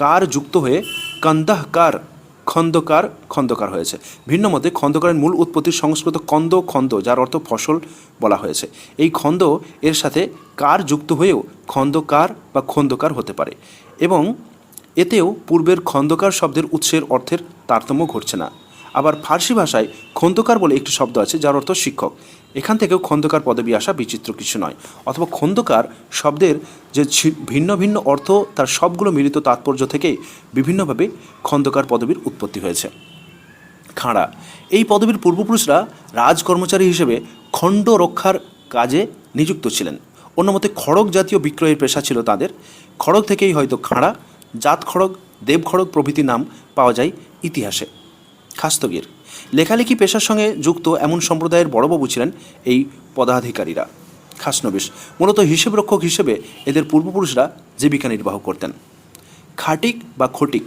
কার যুক্ত হয়ে কন্দাহকার খন্দকার হয়েছে। ভিন্ন মতে খন্দকারের মূল উৎপত্তি সংস্কৃত খন্দ, যার অর্থ ফসল বলা হয়েছে। এই খন্দ এর সাথে কার যুক্ত হয়েও খন্দকার হতে পারে, এবং এতেও পূর্বের খন্দকার শব্দের উৎসের অর্থের তারতম্য ঘটছে না। আবার ফার্সি ভাষায় খন্দকার বলে একটি শব্দ আছে, যার অর্থ শিক্ষক। এখান থেকেও খন্দকার পদবী আসা বিচিত্র কিছু নয়। অথবা খন্দকার শব্দের যে ভিন্ন ভিন্ন অর্থ, তার সবগুলো মিলিত তাৎপর্য থেকেই বিভিন্নভাবে খন্দকার পদবীর উৎপত্তি হয়েছে। খাঁড়া এই পদবীর পূর্বপুরুষরা রাজকর্মচারী হিসেবে খণ্ড রক্ষার কাজে নিযুক্ত ছিলেন। অন্যমতে খড়গ জাতীয় বিক্রয়ের পেশা ছিল তাদের। খড়গ থেকেই হয়তো খাঁড়া, জাত খড়গ, দেব খড়গ প্রভৃতি নাম পাওয়া যায় ইতিহাসে। খাস্তগির লেখালেখি পেশার সঙ্গে যুক্ত এমন সম্প্রদায়ের বড়বাবু ছিলেন এই পদাধিকারীরা। খাসনবিশ মূলত হিসেবরক্ষক হিসেবে এদের পূর্বপুরুষরা জীবিকা নির্বাহ করতেন। খাটিক বা খটিক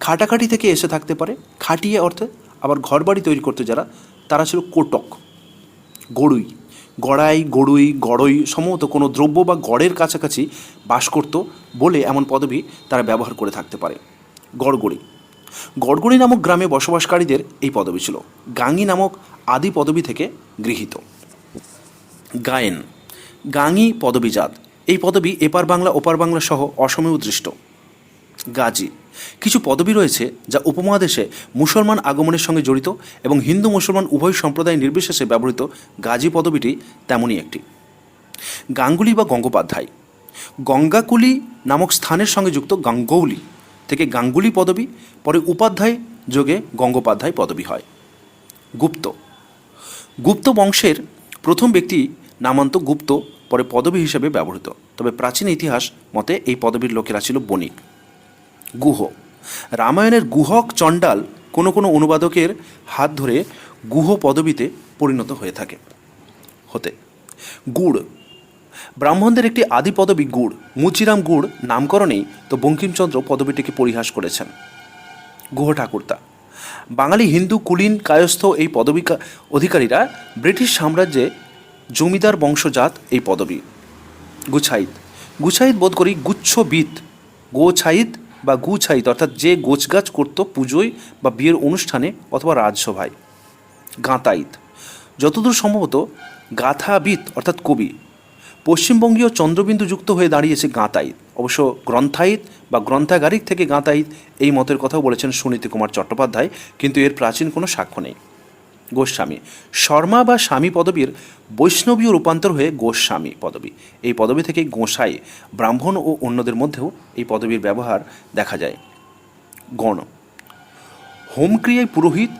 খাটাখাটি থেকে এসে থাকতে পারে। খাটিয়ে অর্থে। আবার ঘরবাড়ি তৈরি করতে যারা, তারা ছিল কোটক। গড়ুই গড়ই সম্ভবত কোনো দ্রব্য বা গড়ের কাছাকাছি বাস করত বলে এমন পদবী তারা ব্যবহার করে থাকতে পারে। গড়গড়ি নামক গ্রামে বসবাসকারীদের এই পদবী ছিল। গাঙ্গি নামক আদি পদবী থেকে গৃহীত। গায়েন গাঙ্গি পদবীজাত। এই পদবী এপার বাংলা ওপার বাংলা সহ অসমেও দৃষ্ট। গাজী কিছু পদবী রয়েছে যা উপমহাদেশে মুসলমান আগমনের সঙ্গে জড়িত এবং হিন্দু মুসলমান উভয় সম্প্রদায় নির্বিশেষে ব্যবহৃত গাজী পদবীটি তেমনই একটি। গাঙ্গুলি বা গঙ্গোপাধ্যায় গঙ্গাকুলি নামক স্থানের সঙ্গে যুক্ত গাঙ্গৌলি থেকে গাঙ্গুলি পদবী, পরে উপাধ্যায় যোগে গঙ্গোপাধ্যায় পদবী হয়। গুপ্ত বংশের প্রথম ব্যক্তি নামান্ত গুপ্ত, পরে পদবী হিসেবে ব্যবহৃত। তবে প্রাচীন ইতিহাস মতে এই পদবীর লোকেরা ছিল বণিক। গুহ রামায়ণের গুহক চণ্ডাল কোনো অনুবাদকের হাত ধরে গুহ পদবীতে পরিণত হয়ে থাকে হতে। গুড়, ব্রাহ্মণদের একটি আদি পদবী গুড়। মুচিরাম গুড় নামকরণেই তো বঙ্কিমচন্দ্র পদবীটিকে পরিহাস করেছেন। গুহ ঠাকুরতা, বাঙালি হিন্দু কুলীন কায়স্থ এই পদবী অধিকারীরা ব্রিটিশ সাম্রাজ্যে জমিদার বংশজাত এই পদবী। গুছাইত, গুছাইত বোধ করি গুচ্ছবিদ, গোছাইত বা গুছাইত অর্থাৎ যে গোছগাছ করত পুজোয় বা বিয়ের অনুষ্ঠানে অথবা রাজসভায়। গাঁতাইত, যতদূর সম্ভবত গাথাবিদ অর্থাৎ কবি। পশ্চিমবঙ্গীয় চন্দ্রবিন্দু যুক্ত হয়ে দাঁড়িয়েছে গাঁতাইত। অবশ্য গ্রন্থাইত বা গ্রন্থাগারিক থেকে গাঁতাইত এই মতের কথাও বলেছেন সুনীতি কুমার চট্টোপাধ্যায়, কিন্তু এর প্রাচীন কোনো সাক্ষ্য নেই। গোস্বামী, শর্মা বা স্বামী পদবীর বৈষ্ণবীয় রূপান্তর হয়ে গোস্বামী পদবী। এই পদবী থেকে গোসাই, ব্রাহ্মণ ও অন্যদের মধ্যেও এই পদবীর ব্যবহার দেখা যায়। গণ, হোমক্রিয়ায় পুরোহিত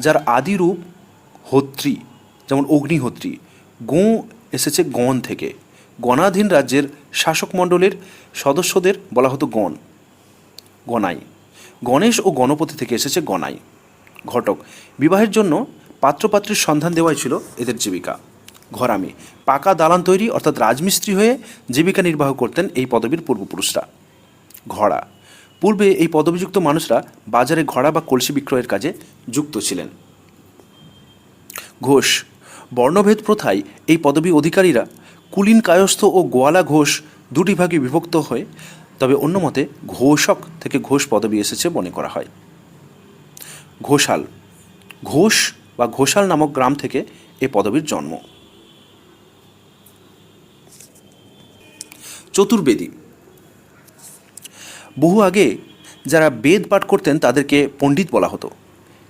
যার আদি রূপ হোত্রী, যেমন অগ্নিহোত্রী। গো এসেছে গণ থেকে। গণাধীন রাজ্যের শাসক মণ্ডলের সদস্যদের বলা হতো গণ। গণাই, গণেশ ও গণপতি থেকে এসেছে গণাই। ঘটক, বিবাহের জন্য পাত্রপাত্রীর সন্ধান দেওয়াই ছিল এদের জীবিকা। ঘরামি, পাকা দালান তৈরি অর্থাৎ রাজমিস্ত্রি হয়ে জীবিকা নির্বাহ করতেন এই পদবীর পূর্বপুরুষরা। ঘোড়া, পূর্বে এই পদবিযুক্ত মানুষরা বাজারে ঘোড়া বা কলসি বিক্রয়ের কাজে যুক্ত ছিলেন। ঘোষ, বর্ণভেদ প্রথায় এই পদবী অধিকারীরা কুলীন কায়স্থ ও গোয়ালা ঘোষ দুটি ভাগে বিভক্ত হয়, তবে অন্য মতে ঘোষক থেকে ঘোষ পদবী এসেছে মনে করা হয়। ঘোষাল, ঘোষ বা ঘোষাল নামক গ্রাম থেকে এ পদবীর জন্ম। চতুর্বেদী, বহু আগে যারা বেদ পাঠ করতেন তাদেরকে পণ্ডিত বলা হতো।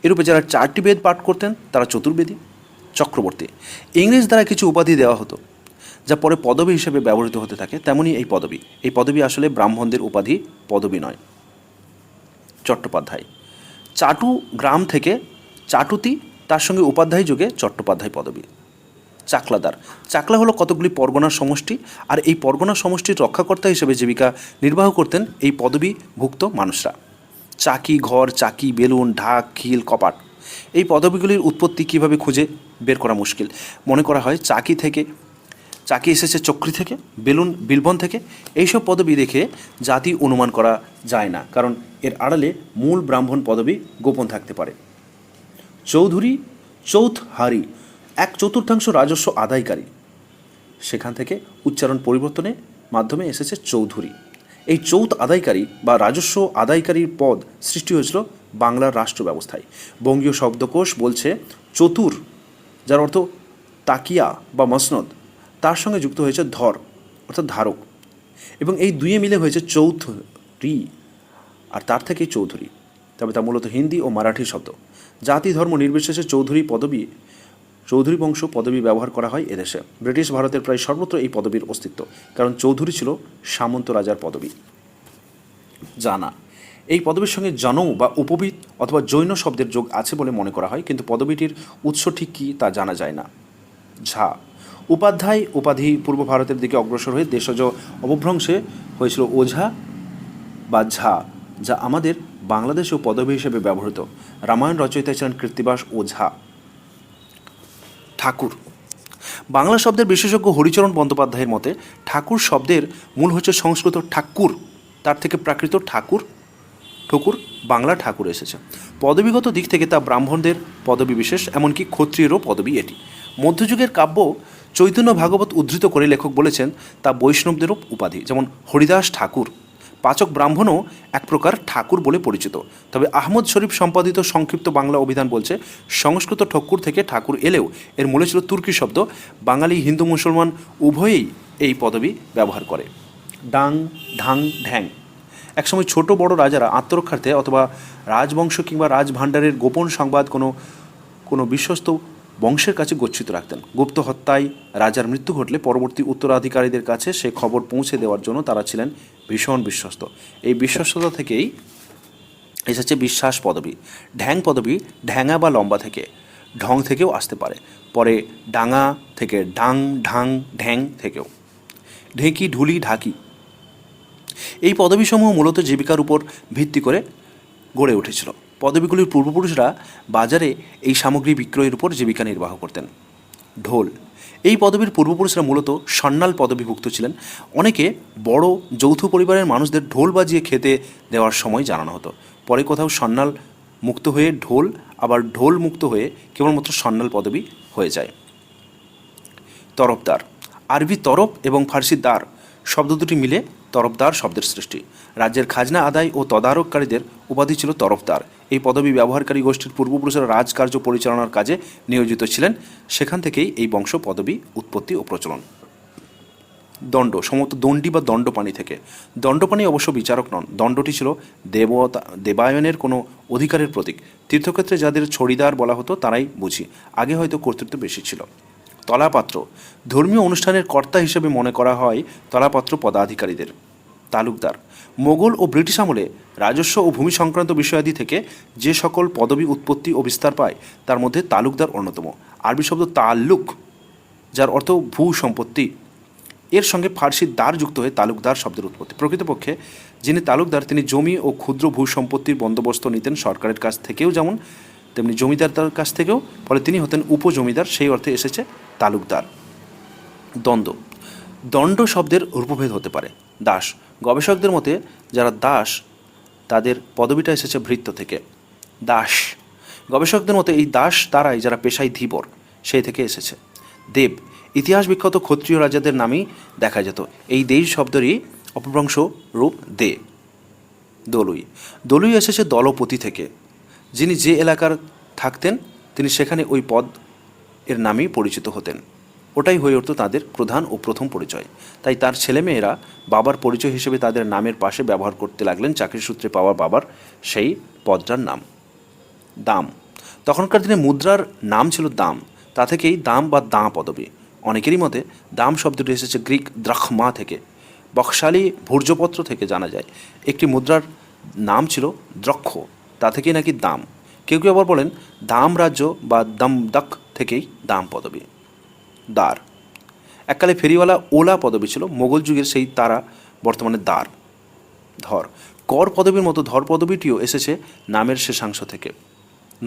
এরূপে যারা 4টি বেদ পাঠ করতেন তারা চতুর্বেদী। চক্রবর্তী, ইংরেজ দ্বারা কিছু উপাধি দেওয়া হতো যা পরে পদবী হিসেবে ব্যবহৃত হতে থাকে, তেমনই এই পদবী আসলে ব্রাহ্মণদের উপাধি, পদবী নয়। চট্টোপাধ্যায়, চাটু গ্রাম থেকে চাটুতি, তার সঙ্গে উপাধ্যায় যুগে চট্টোপাধ্যায় পদবী। চাকলাদার, চাকলা হলো কতগুলি পরগনার সমষ্টি, আর এই পরগনা সমষ্টির রক্ষাকর্তা হিসেবে জীবিকা নির্বাহ করতেন এই পদবীভুক্ত মানুষরা। চাকি ঘর, চাকি, বেলুন, ঢাক, খিল, কপাট, এই পদবীগুলির উৎপত্তি কীভাবে খুঁজে বের করা মুশকিল। মনে করা হয় চাকি এসেছে চক্রি থেকে, বেলুন বিলবন থেকে। এইসব পদবী দেখে জাতি অনুমান করা যায় না, কারণ এর আড়ালে মূল ব্রাহ্মণ পদবী গোপন থাকতে পারে। চৌধুরী, চৌথহারি, 1/4 রাজস্ব আদায়কারী, সেখান থেকে উচ্চারণ পরিবর্তনের মাধ্যমে এসেছে চৌধুরী। এই চৌথ আদায়কারী বা রাজস্ব আদায়কারীর পদ সৃষ্টি হয়েছিল বাংলার রাষ্ট্র ব্যবস্থায়। বঙ্গীয় শব্দকোষ বলছে চতুর, যার অর্থ তাকিয়া বা মসনদ, তার সঙ্গে যুক্ত হয়েছে ধর অর্থাৎ ধারক, এবং এই দুইয়ে মিলে হয়েছে চৌধুরী, আর তার থেকেই চৌধুরী। তবে তা মূলত হিন্দি ও মারাঠি শব্দ। জাতি ধর্ম নির্বিশেষে চৌধুরী বংশ পদবী ব্যবহার করা হয় এদেশে। ব্রিটিশ ভারতের প্রায় সর্বত্র এই পদবীর অস্তিত্ব, কারণ চৌধুরী ছিল সামন্ত রাজার পদবী। জানা, এই পদবীর সঙ্গে জনৌ বা উপবিদ অথবা জৈন শব্দের যোগ আছে বলে মনে করা হয়, কিন্তু পদবীটির উৎস ঠিক কী তা জানা যায় না। ঝা, উপাধ্যায় উপাধি পূর্ব ভারতের দিকে অগ্রসর হয়ে দেশজ অবভ্রংশে হয়েছিল ওঝা বা ঝা, যা আমাদের বাংলাদেশেও পদবী হিসেবে ব্যবহৃত। রামায়ণ রচয়িতা ছিলেন কৃত্তিবাস ওঝা। ঠাকুর, বাংলা শব্দের বিশেষজ্ঞ হরিচরণ বন্দ্যোপাধ্যায়ের মতে ঠাকুর শব্দের মূল হচ্ছে সংস্কৃত ঠাকুর, তার থেকে প্রাকৃত ঠাকুর বাংলা ঠাকুর এসেছে। পদবীগত দিক থেকে তা ব্রাহ্মণদের পদবী বিশেষ, এমনকি ক্ষত্রিয়েরও পদবী এটি। মধ্যযুগের কাব্য চৈতন্য ভাগবত উদ্ধৃত করে লেখক বলেছেন তা বৈষ্ণবদেরও উপাধি, যেমন হরিদাস ঠাকুর। পাচক ব্রাহ্মণও এক প্রকার ঠাকুর বলে পরিচিত। তবে আহমদ শরীফ সম্পাদিত সংক্ষিপ্ত বাংলা অভিধান বলছে সংস্কৃত ঠক্কুর থেকে ঠাকুর এলেও এর মূলে ছিল তুর্কি শব্দ। বাঙালি হিন্দু মুসলমান উভয়েই এই পদবী ব্যবহার করে। ডাং, ঢাং, ঢ্যাং, একসময় ছোট বড় রাজারা আত্মরক্ষার্থে অথবা রাজবংশ কিংবা রাজভাণ্ডারের গোপন সংবাদ কোনো বিশ্বস্ত বংশের কাছে গচ্ছিত রাখতেন। গুপ্ত হত্যায় রাজার মৃত্যু ঘটলে পরবর্তী উত্তরাধিকারীদের কাছে সে খবর পৌঁছে দেওয়ার জন্য তারা ছিলেন ভীষণ বিশ্বস্ত। এই বিশ্বস্ততা থেকেই এসেছে বিশ্বাস পদবী। ঢ্যাং পদবী ঢ্যাঙা বা লম্বা থেকে, ঢং থেকেও আসতে পারে, পরে ডাঙা থেকে, ডাং, ঢাং, ঢ্যাং থেকেও। ঢেঁকি, ঢুলি, ঢাকি, এই পদবীসমূহ মূলত জীবিকার উপর ভিত্তি করে গড়ে উঠেছিল। পদবীগুলির পূর্বপুরুষরা বাজারে এই সামগ্রী বিক্রয়ের উপর জীবিকা নির্বাহ করতেন। ঢোল, এই পদবীর পূর্বপুরুষরা মূলত সন্ন্যাল পদবীভুক্ত ছিলেন। অনেকে বড় যৌথ পরিবারের মানুষদের ঢোল বাজিয়ে খেতে দেওয়ার সময় জানানো হতো। পরে কোথাও সন্ন্যাল মুক্ত হয়ে ঢোল, আবার ঢোল মুক্ত হয়ে কেবলমাত্র সন্ন্যাল পদবী হয়ে যায়। তরফদার, আরবি তরফ এবং ফার্সি দার শব্দ দুটি মিলে তরফদার শব্দের সৃষ্টি। রাজ্যের খাজনা আদায় ও তদারককারীদের উপাধি ছিল তরফদার। এই পদবী ব্যবহারকারী গোষ্ঠীর পূর্বপুরুষেরা রাজকার্য পরিচালনার কাজে নিয়োজিত ছিলেন। সেখান থেকেই এই বংশ পদবী উৎপত্তি ও প্রচলন। দণ্ড, সম্ভবত দণ্ডী বা দণ্ডপাণি থেকে। দণ্ডপাণি অবশ্য বিচারক নন। দণ্ডটি ছিল দেবায়নের কোনো অধিকারের প্রতীক। তীর্থক্ষেত্রে যাদের ছড়িদার বলা হতো তারাই বুঝি। আগে হয়তো কর্তৃত্ব বেশি ছিল। তলাপাত্র, ধর্মীয় অনুষ্ঠানের কর্তা হিসেবে মনে করা হয় তলাপাত্র পদাধিকারীদের। তালুকদার, মোগল ও ব্রিটিশ আমলে রাজস্ব ও ভূমি সংক্রান্ত বিষয়াদি থেকে যে সকল পদবী উৎপত্তি ও বিস্তার পায় তার মধ্যে তালুকদার অন্যতম। আরবি শব্দ তাল্লুক, যার অর্থ ভূ সম্পত্তি, এর সঙ্গে ফার্সি দার যুক্ত হয়ে তালুকদার শব্দের উৎপত্তি। প্রকৃতপক্ষে যিনি তালুকদার তিনি জমি ও ক্ষুদ্র ভূ সম্পত্তির বন্দোবস্ত নিতেন সরকারের কাছ থেকেও যেমন, তেমনি জমিদারদের কাছ থেকেও। ফলে তিনি হতেন উপজমিদার, সেই অর্থে এসেছে তালুকদার। দ্বন্দ্ব, দণ্ড শব্দের রূপভেদ হতে পারে। দাস, গবেষকদের মতে যারা দাস তাদের পদবিটা এসেছে ভৃত্য থেকে। দাস, গবেষকদের মতে এই দাস তারাই যারা পেশায় ধীবর, সেই থেকে এসেছে। দেব, ইতিহাস বিখ্যাত ক্ষত্রিয় রাজাদের নামেই দেখা যেত। এই দেশ শব্দেরই অপভ্রংশ রূপ দে। দলুই, দলুই এসেছে দলপতি থেকে। যিনি যে এলাকার থাকতেন তিনি সেখানে ওই পদ এর নামেই পরিচিত হতেন। ওটাই হয়ে উঠত তাদের প্রধান ও প্রথম পরিচয়। তাই তার ছেলেমেয়েরা বাবার পরিচয় হিসেবে তাদের নামের পাশে ব্যবহার করতে লাগলেন চাকরি সূত্রে পাওয়া বাবার সেই পদটার নাম। দাম, তখনকার দিনে মুদ্রার নাম ছিল দাম, তা থেকেই দাম বা দাঁ পদবী। অনেকেরই মতে দাম শব্দটি এসেছে গ্রিক দ্রাখমা থেকে। বকশালী ভূর্জপত্র থেকে জানা যায় একটি মুদ্রার নাম ছিল দ্রক্ষ, তা থেকেই নাকি দাম। কেউ কেউ আবার বলেন দাম রাজ্য বা দমদক থেকেই দাম পদবী। দার, এককালে ফেরিওয়ালা ওলা পদবী ছিল। মোগল যুগের সেই তারা বর্তমানে দার। ধর, কর পদবীর মতো ধর পদবীটিও এসেছে নামের শেষাংশ থেকে।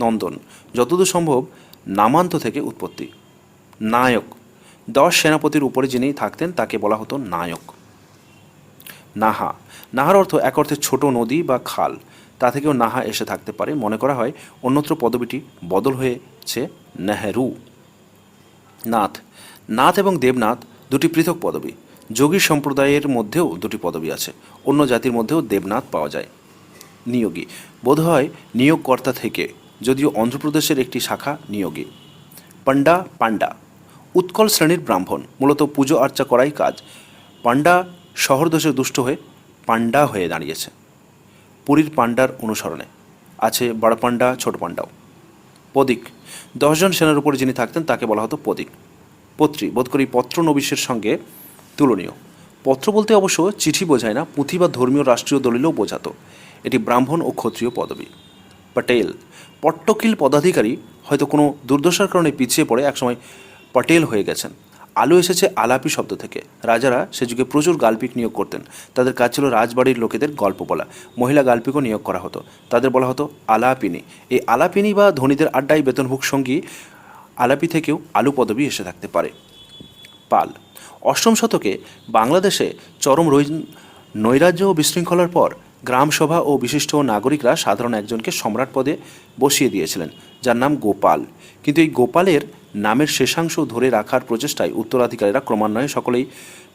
নন্দন, যতদূর সম্ভব নামান্ত থেকে উৎপত্তি। নায়ক, 10 সেনাপতির উপরে যিনি থাকতেন তাকে বলা হতো নায়ক। নাহা, নাহার অর্থ এক অর্থে ছোট নদী বা খাল, তা থেকেও নাহা এসে থাকতে পারে। মনে করা হয় অন্যত্র পদবীটি বদল হয়েছে নেহেরু। নাথ, নাথ এবং দেবনাথ দুটি পৃথক পদবী। যোগী সম্প্রদায়ের মধ্যেও দুটি পদবী আছে। অন্য জাতির মধ্যেও দেবনাথ পাওয়া যায়। নিয়োগী, বোধহয় নিয়োগকর্তা থেকে, যদিও অন্ধ্রপ্রদেশের একটি শাখা নিয়োগী। পান্ডা, পান্ডা, উৎকল শ্রেণীর ব্রাহ্মণ, মূলত পুজো আর্চা করাই কাজ। পান্ডা শহর দোষে দুষ্ট হয়ে পান্ডা হয়ে দাঁড়িয়েছে। পুরীর পান্ডার অনুসরণে আছে বড় পান্ডা, ছোট পান্ডাও। পদিক, 10 জন সেনার উপরে যিনি থাকতেন তাকে বলা হতো পদিক। পত্রী, বোধ করি পত্র নবিশের সঙ্গে তুলনীয়। পত্র বলতে অবশ্য চিঠি বোঝায় না, পুঁথি বা ধর্মীয় রাষ্ট্রীয় দলিলও বোঝাতো। এটি ব্রাহ্মণ ও ক্ষত্রিয় পদবী। পটেল, পট্টকিল পদাধিকারী, হয়তো কোনো দুর্দশার কারণে পিছিয়ে পড়ে একসময় পটেল হয়ে গেছেন। আলু এসেছে আলাপি শব্দ থেকে। রাজারা সে যুগে প্রচুর গাল্পিক নিয়োগ করতেন। তাদের কাজ ছিল রাজবাড়ির লোকেদের গল্প বলা। মহিলা গাল্পিকও নিয়োগ করা হতো, তাদের বলা হতো আলাপিনী। এই আলাপিনী বা ধনীদের আড্ডায় বেতনভোগ সঙ্গী আলাপি থেকেও আলু পদবী এসে থাকতে পারে। পাল, 8ম শতকে বাংলাদেশে চরম নৈরাজ্য ও বিশৃঙ্খলার পর গ্রামসভা ও বিশিষ্ট নাগরিকরা সাধারণ একজনকে সম্রাট পদে বসিয়ে দিয়েছিলেন, যার নাম গোপাল। কিন্তু এই গোপালের নামের শেষাংশ ধরে রাখার প্রচেষ্টায় উত্তরাধিকারীরা ক্রমান্বয়ে সকলেই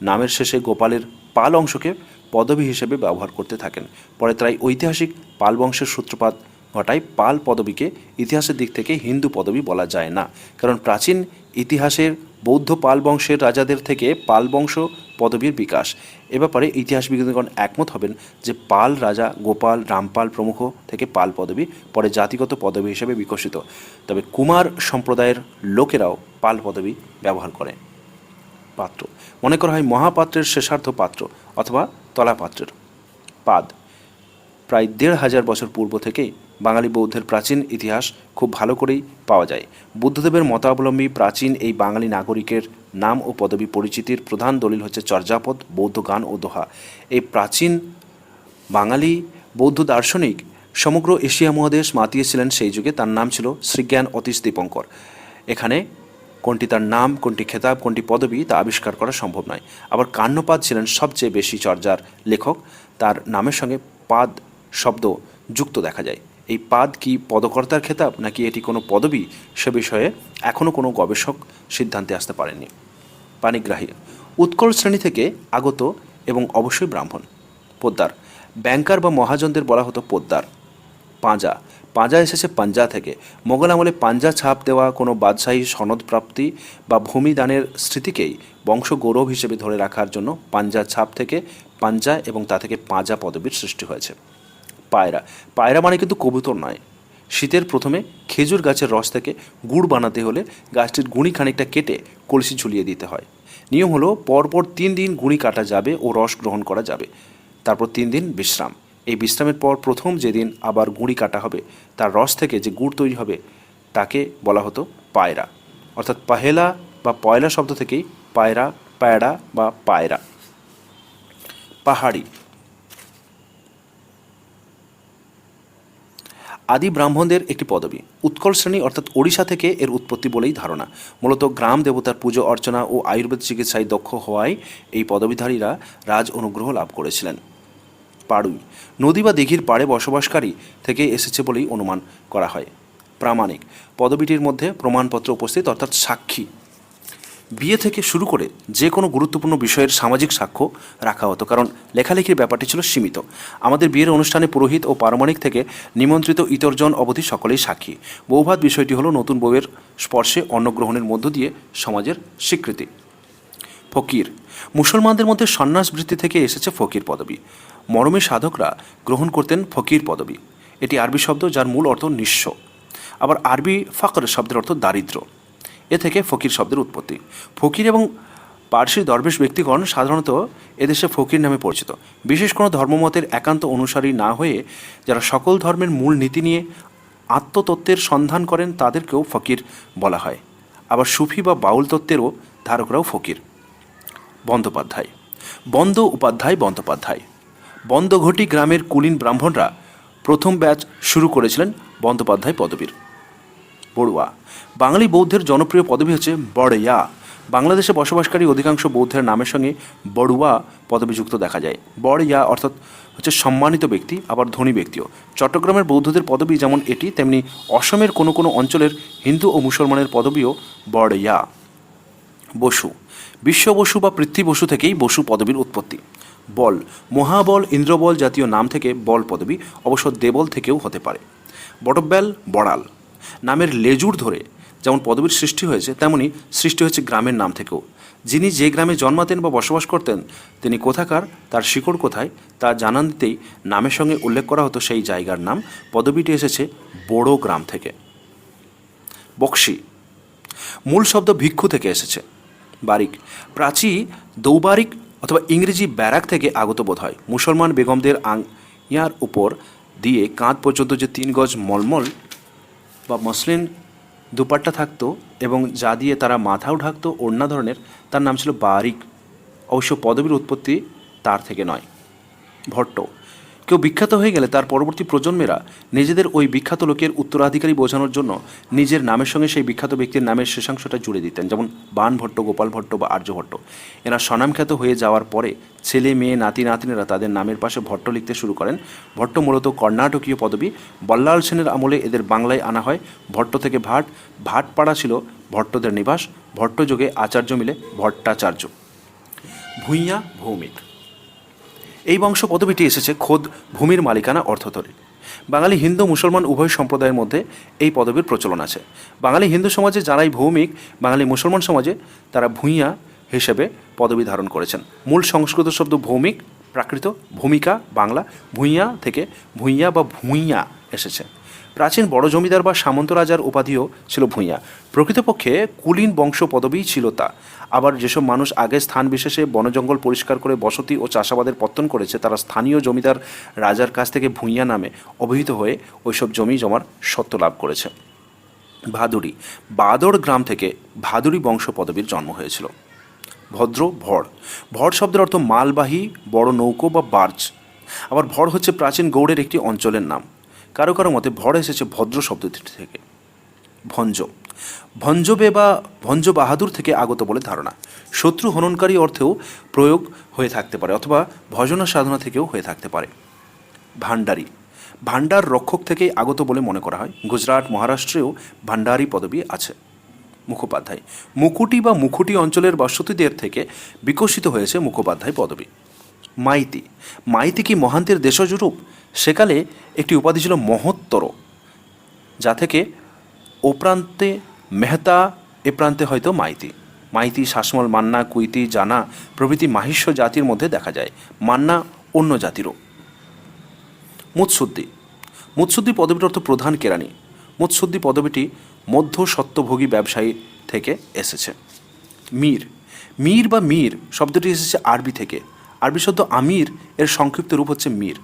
নামের শেষে গোপালের পাল অংশকে পদবী হিসেবে ব্যবহার করতে থাকেন। পরে তাই ঐতিহাসিক পাল বংশের সূত্রপাত ঘটায়। পাল পদবীকে ইতিহাসের দিক থেকে হিন্দু পদবী বলা যায় না, কারণ প্রাচীন ইতিহাসের বৌদ্ধ পাল বংশের রাজাদের থেকে পাল বংশ পদবীর বিকাশ। এ ব্যাপারে ইতিহাসবিদগণ একমত হবেন যে পাল রাজা গোপাল, রামপাল প্রমুখ থেকে পাল পদবী পরে জাতিগত পদবী হিসেবে বিকশিত। তবে কুমার সম্প্রদায়ের লোকেরাও পাল পদবী ব্যবহার করে। পাত্র, মনে করা হয় মহাপাত্রের শেষার্ধ পাত্র অথবা তলাপাত্রের। পাদ, প্রায় 1500 বছর পূর্ব থেকেই বাঙালি বৌদ্ধের প্রাচীন ইতিহাস খুব ভালো করেই পাওয়া যায়। বুদ্ধদেবের মতাবলম্বী প্রাচীন এই বাঙালি নাগরিকের নাম ও পদবী পরিচিতির প্রধান দলিল হচ্ছে চর্যাপদ, বৌদ্ধ গান ও দোহা। এই প্রাচীন বাঙালি বৌদ্ধ দার্শনিক সমগ্র এশিয়া মহাদেশ মাতিয়েছিলেন সেই যুগে। তার নাম ছিল শ্রীজ্ঞান অতীশ দীপঙ্কর। এখানে কোনটি তার নাম, কোনটি খেতাব, কোনটি পদবি তা আবিষ্কার করা সম্ভব নয়। আবার কান্যপাদ ছিলেন সবচেয়ে বেশি চর্যার লেখক। তার নামের সঙ্গে পাদ শব্দ যুক্ত দেখা যায়। এই পাদ কি পদকর্তার খেতাব নাকি এটি কোনো পদবি, সে বিষয়ে এখনও কোনো গবেষক সিদ্ধান্তে আসতে পারেননি। পাণিগ্রাহী উৎকল শ্রেণী থেকে আগত এবং অবশ্যই ব্রাহ্মণ। পোদ্দার ব্যাংকার বা মহাজনদের বলা হতো পোদ্দার। পাঁজা পাঁজা এসেছে পাঞ্জা থেকে। মোগল আমলে পাঞ্জা ছাপ দেওয়া কোনো বাদশাহী সনদ প্রাপ্তি বা ভূমি দানের স্মৃতিকেই বংশ গৌরব হিসেবে ধরে রাখার জন্য পাঞ্জা ছাপ থেকে পাঞ্জা এবং তা থেকে পাঁজা পদবীর সৃষ্টি হয়েছে। পায়রা পায়রা মানে কিন্তু কবুতর নয়। শীতের প্রথমে খেজুর গাছের রস থেকে গুড় বানাতে হলে গাছটির গুঁড়ি খানিকটা কেটে কলসি ঝুলিয়ে দিতে হয়। নিয়ম হলো পরপর 3 দিন গুঁড়ি কাটা যাবে ও রস গ্রহণ করা যাবে, তারপর 3 দিন বিশ্রাম। এই বিশ্রামের পর প্রথম যেদিন আবার গুঁড়ি কাটা হবে তার রস থেকে যে গুড় তৈরি হবে তাকে বলা হতো পায়রা। অর্থাৎ পাহেলা বা পয়লা শব্দ থেকেই পায়রা, পায়রা বা পায়রা। পাহাড়ি আদি ব্রাহ্মণদের একটি পদবী। উৎকল শ্রেণী অর্থাৎ ওড়িশা থেকে এর উৎপত্তি বলেই ধারণা। মূলত গ্রাম দেবতার পুজো অর্চনা ও আয়ুর্বেদ চিকিৎসায় দক্ষ হওয়ায় এই পদবীধারীরা রাজ অনুগ্রহ লাভ করেছিলেন। পাড়ুই নদী বা দিঘির পাড়ে বসবাসকারী থেকে এসেছে বলেই অনুমান করা হয়। প্রামাণিক পদবীটির মধ্যে প্রমাণপত্র উপস্থিত অর্থাৎ সাক্ষী। বিয়ে থেকে শুরু করে যে কোনো গুরুত্বপূর্ণ বিষয়ের সামাজিক সাক্ষ্য রাখা হতো, কারণ লেখালেখির ব্যাপারটি ছিল সীমিত। আমাদের বিয়ের অনুষ্ঠানে পুরোহিত ও পারমাণিক থেকে নিমন্ত্রিত ইতরজন অবধি সকলেই সাক্ষী। বৌভাত বিষয়টি হলো নতুন বউয়ের স্পর্শে অন্নগ্রহণের মধ্য দিয়ে সমাজের স্বীকৃতি। ফকির মুসলমানদের মধ্যে সন্ন্যাস বৃত্তি থেকে এসেছে ফকির পদবী। মরমী সাধকরা গ্রহণ করতেন ফকির পদবী। এটি আরবি শব্দ যার মূল অর্থ নিঃস্ব। আবার আরবি ফাকর শব্দের অর্থ দারিদ্র। এ থেকে ফকির শব্দের উৎপত্তি। ফকির এবং পার্সি দরবেশ ব্যক্তিগণ সাধারণত এদেশে ফকির নামে পরিচিত। বিশেষ কোনো ধর্মমতের একান্ত অনুসারী না হয়ে যারা সকল ধর্মের মূল নীতি নিয়ে আত্মতত্ত্বের সন্ধান করেন তাদেরকেও ফকির বলা হয়। আবার সুফি বা বাউল তত্ত্বেরও ধারকরাও ফকির। বন্দ্যোপাধ্যায় বন্দ উপাধ্যায় বন্দ্যোপাধ্যায় বন্দঘটি গ্রামের কুলীন ব্রাহ্মণরা প্রথম ব্যাচ শুরু করেছিলেন বন্দ্যোপাধ্যায় পদবীর। বড়ুয়া বাঙালি বৌদ্ধের জনপ্রিয় পদবী হচ্ছে বড়ইয়া। বাংলাদেশে বসবাসকারী অধিকাংশ বৌদ্ধের নামের সঙ্গে বড়ুয়া পদবীযুক্ত দেখা যায়। বড়ইয়া অর্থাৎ হচ্ছে সম্মানিত ব্যক্তি, আবার ধনী ব্যক্তিও। চট্টগ্রামের বৌদ্ধদের পদবী যেমন এটি, তেমনি অসমের কোনো কোনো অঞ্চলের হিন্দু ও মুসলমানের পদবীও বড়ইয়া। বসু বিশ্ব বসু বা পৃথ্বী বসু থেকেই বসু পদবীর উৎপত্তি। বল মহাবল, ইন্দ্রবল জাতীয় নাম থেকে বল পদবী, অবশ্য দেবল থেকেও হতে পারে। বটব্যাল, বড়াল নামের লেজুর ধরে যেমন পদবীর সৃষ্টি হয়েছে, তেমনি সৃষ্টি হয়েছে গ্রামের নাম থেকেও। যিনি যে গ্রামে জন্মাতেন বা বসবাস করতেন তিনি কোথাকার, তার শিকড় কোথায় তা জানান দিতেই নামের সঙ্গে উল্লেখ করা হতো সেই জায়গার নাম। পদবীটি এসেছে বড়ো গ্রাম থেকে। বক্সি মূল শব্দ ভিক্ষু থেকে এসেছে। বারিক প্রাচী দৌবারিক অথবা ইংরেজি ব্যারাক থেকে আগত বোধ হয়। মুসলমান বেগমদের আংয়ার উপর দিয়ে কাঁধ পর্যন্ত যে 3 গজ মলমল বা মসলিন দুপাট্টা থাকতো এবং যা দিয়ে তারা মাথাও ঢাকতো ওড়না ধরনের, তার নাম ছিল বারিক। অবশ্য পদবীর উৎপত্তি তার থেকে নয়। ভট্ট কেউ বিখ্যাত হয়ে গেলে তার পরবর্তী প্রজন্মেরা নিজেদের ওই বিখ্যাত লোকের উত্তরাধিকারী বোঝানোর জন্য নিজের নামের সঙ্গে সেই বিখ্যাত ব্যক্তির নামের শেষাংশটা জুড়ে দিতেন, যেমন বাণ ভট্ট, গোপাল ভট্ট বা আর্যভট্ট। এরা স্বনামখ্যাত হয়ে যাওয়ার পরে ছেলে মেয়ে নাতি নাতনিরা তাদের নামের পাশে ভট্ট লিখতে শুরু করেন। ভট্ট মূলত কর্ণাটকীয় পদবী। বল্লাল সেনের আমলে এদের বাংলায় আনা হয়। ভট্ট থেকে ভাট, ভাটপাড়া ছিল ভট্টদের নিবাস। ভট্টযোগে আচার্য মিলে ভট্টাচার্য। ভূঁইয়া ভৌমিক এই বংশ পদবীটি এসেছে খোদ ভূমির মালিকানা অর্থ ধরে। বাঙালি হিন্দু মুসলমান উভয় সম্প্রদায়ের মধ্যে এই পদবীর প্রচলন আছে। বাঙালি হিন্দু সমাজে যারাই ভৌমিক, বাঙালি মুসলমান সমাজে তারা ভূঁইয়া হিসেবে পদবী ধারণ করেছেন। মূল সংস্কৃত শব্দ ভৌমিক, প্রাকৃত ভূমিকা বাংলা, ভূঁইয়া থেকে ভূঁইয়া বা ভূঁইয়া এসেছে। প্রাচীন বড় জমিদার বা সামন্ত রাজার উপাধিও ছিল ভূঁইয়া। প্রকৃতপক্ষে কুলীন বংশ পদবীই ছিল তা। আবার যেসব মানুষ আগে স্থান বিশেষে বনজঙ্গল পরিষ্কার করে বসতি ও চাষাবাদের পত্তন করেছে, তারা স্থানীয় জমিদার রাজার কাছ থেকে ভূঁইয়া নামে অভিহিত হয়ে ওইসব জমি জমার সত্ত্ব লাভ করেছে। ভাদুড়ি বাদর গ্রাম থেকে ভাদুড়ি বংশ পদবীর জন্ম হয়েছিল। ভদ্র ভড় ভড় শব্দের অর্থ মালবাহী বড় নৌকো বা বার্জ। আবার ভড় হচ্ছে প্রাচীন গৌড়ের একটি অঞ্চলের নাম। কারো কারো মতে ভর এসেছে ভদ্র শব্দটি থেকে। ভঞ্জ, ভঞ্জবে বা ভঞ্জ বাহাদুর থেকে আগত বলে ধারণা। শত্রু হননকারী অর্থেও প্রয়োগ হয়ে থাকতে পারে, অথবা ভজনা সাধনা থেকেও হয়ে থাকতে পারে। ভান্ডারী, ভান্ডার রক্ষক থেকেই আগত বলে মনে করা হয়। গুজরাট, মহারাষ্ট্রেও ভান্ডারী পদবী আছে। মুখোপাধ্যায়, মুকুটি বা মুকুটি অঞ্চলের বাসতিদের থেকে বিকশিত হয়েছে মুখোপাধ্যায় পদবী। মাইতি, মাইতি কি মহান্তের দেশজ রূপ? সেকালে একটি উপাধি ছিল মহত্তর, যা থেকে ও প্রান্তে মেহতা, এ প্রান্তে হয়তো মাইতি। মাইতি, শাসমল, মান্না, কুইতি, জানা প্রভৃতি মাহিষ্য জাতির মধ্যে দেখা যায়। মান্না অন্য জাতিরও। মুৎসুদ্দি, মুৎসুদ্দি পদবীর অর্থ প্রধান কেরানি। মুৎসুদ্দি পদবীটি মধ্য সত্যভোগী ব্যবসায়ী থেকে এসেছে। মীর, মীর বা মীর শব্দটি এসেছে আরবি থেকে। আরবি শব্দ আমির এর সংক্ষিপ্ত রূপ হচ্ছে মীর।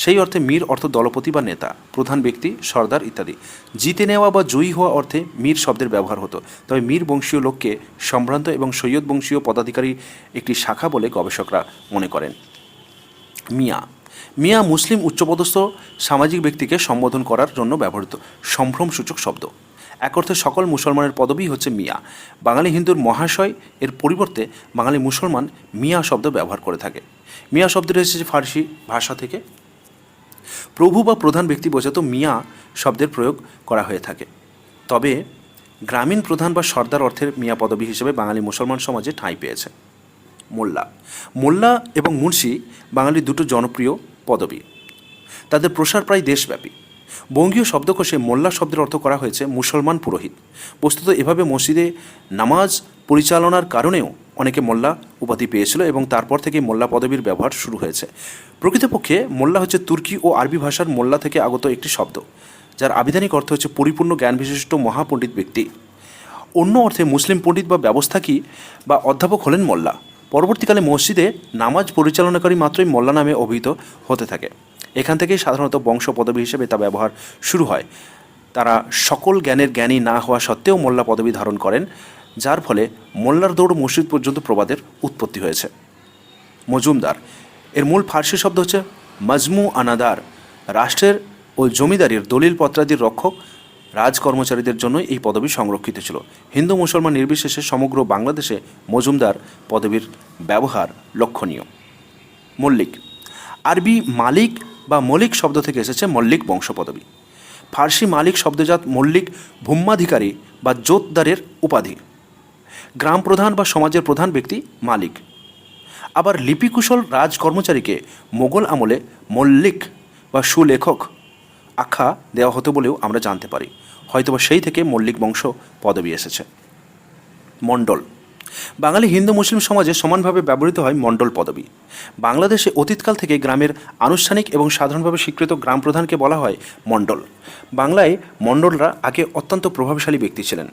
সেই অর্থে মীর অর্থ দলপতি বা নেতা, প্রধান ব্যক্তি, সর্দার ইত্যাদি। জিতে নেওয়া বা জয়ী হওয়া অর্থে মীর শব্দের ব্যবহার হতো। তবে মীর বংশীয় লোককে সম্ভ্রান্ত এবং সৈয়দ বংশীয় পদাধিকারী একটি শাখা বলে গবেষকরা মনে করেন। মিয়া, মিয়া মুসলিম উচ্চপদস্থ সামাজিক ব্যক্তিকে সম্বোধন করার জন্য ব্যবহৃত সম্ভ্রমসূচক শব্দ। এক অর্থে সকল মুসলমানের পদবী হচ্ছে মিয়া। বাঙালি হিন্দুর মহাশয় এর পরিবর্তে বাঙালি মুসলমান মিয়া শব্দ ব্যবহার করে থাকে। মিয়া শব্দটি এসেছে ফার্সি ভাষা থেকে। প্রভু বা প্রধান ব্যক্তি বোঝাতো মিয়া শব্দের প্রয়োগ করা হয়ে থাকে। তবে গ্রামীণ প্রধান বা সর্দার অর্থের মিয়া পদবী হিসেবে বাঙালি মুসলমান সমাজে ঠাঁই পেয়েছে। মোল্লা, মোল্লা এবং মুন্সি বাঙালির দুটো জনপ্রিয় পদবী। তাদের প্রসার প্রায় দেশব্যাপী। বঙ্গীয় শব্দকোষে মোল্লা শব্দের অর্থ করা হয়েছে মুসলমান পুরোহিত। বস্তুত এভাবে মসজিদে নামাজ পরিচালনার কারণেও অনেকে মোল্লা উপাধি পেয়েছিল এবং তারপর থেকে মোল্লা পদবীর ব্যবহার শুরু হয়েছে। প্রকৃতপক্ষে মোল্লা হচ্ছে তুর্কি ও আরবি ভাষার মোল্লা থেকে আগত একটি শব্দ, যার আবিধানিক অর্থ হচ্ছে পরিপূর্ণ জ্ঞান বিশিষ্ট মহাপণ্ডিত ব্যক্তি। অন্য অর্থে মুসলিম পণ্ডিত বা ব্যবস্থাকি বা অধ্যাপক হলেন মোল্লা। পরবর্তীকালে মসজিদে নামাজ পরিচালনাকারী মাত্রই মোল্লা নামে অভিহিত হতে থাকে। এখান থেকেই সাধারণত বংশ পদবী হিসেবে তা ব্যবহার শুরু হয়। তারা সকল জ্ঞানের জ্ঞানী না হওয়া সত্ত্বেও মোল্লা পদবী ধারণ করেন, যার ফলে মোল্লার দৌড় মসজিদ পর্যন্ত প্রবাদের উৎপত্তি হয়েছে। মজুমদার, এর মূল ফার্সি শব্দ হচ্ছে মজমু আনাদার। রাষ্ট্রের ও জমিদারির দলিল পত্রাদির রক্ষক রাজকর্মচারীদের জন্য এই পদবী সংরক্ষিত ছিল। হিন্দু মুসলমান নির্বিশেষে সমগ্র বাংলাদেশে মজুমদার পদবীর ব্যবহার লক্ষণীয়। মল্লিক, আরবি মালিক বা মলিক শব্দ থেকে এসেছে মল্লিক বংশ পদবী। ফার্সি মালিক শব্দজাত মল্লিক ভূম্যাধিকারী বা জোতদারের উপাধি। গ্রাম প্রধান বা সমাজের প্রধান ব্যক্তি মালিক। আবার লিপিকুশল রাজকর্মচারীকে মোগল আমলে মল্লিক বা সুলেখক আখ্যা দেওয়া হতো বলেও আমরা জানতে পারি। হয়তোবা সেই থেকে মল্লিক বংশ পদবী এসেছে। মণ্ডল, বাঙালি হিন্দু মুসলিম সমাজে সমানভাবে ব্যবহৃত হয় মণ্ডল পদবী। বাংলাদেশে অতীতকাল থেকে গ্রামের আনুষ্ঠানিক এবং সাধারণভাবে স্বীকৃত গ্রাম প্রধানকে বলা হয় মণ্ডল। বাংলায় মণ্ডলরা আগে অত্যন্ত প্রভাবশালী ব্যক্তি ছিলেন।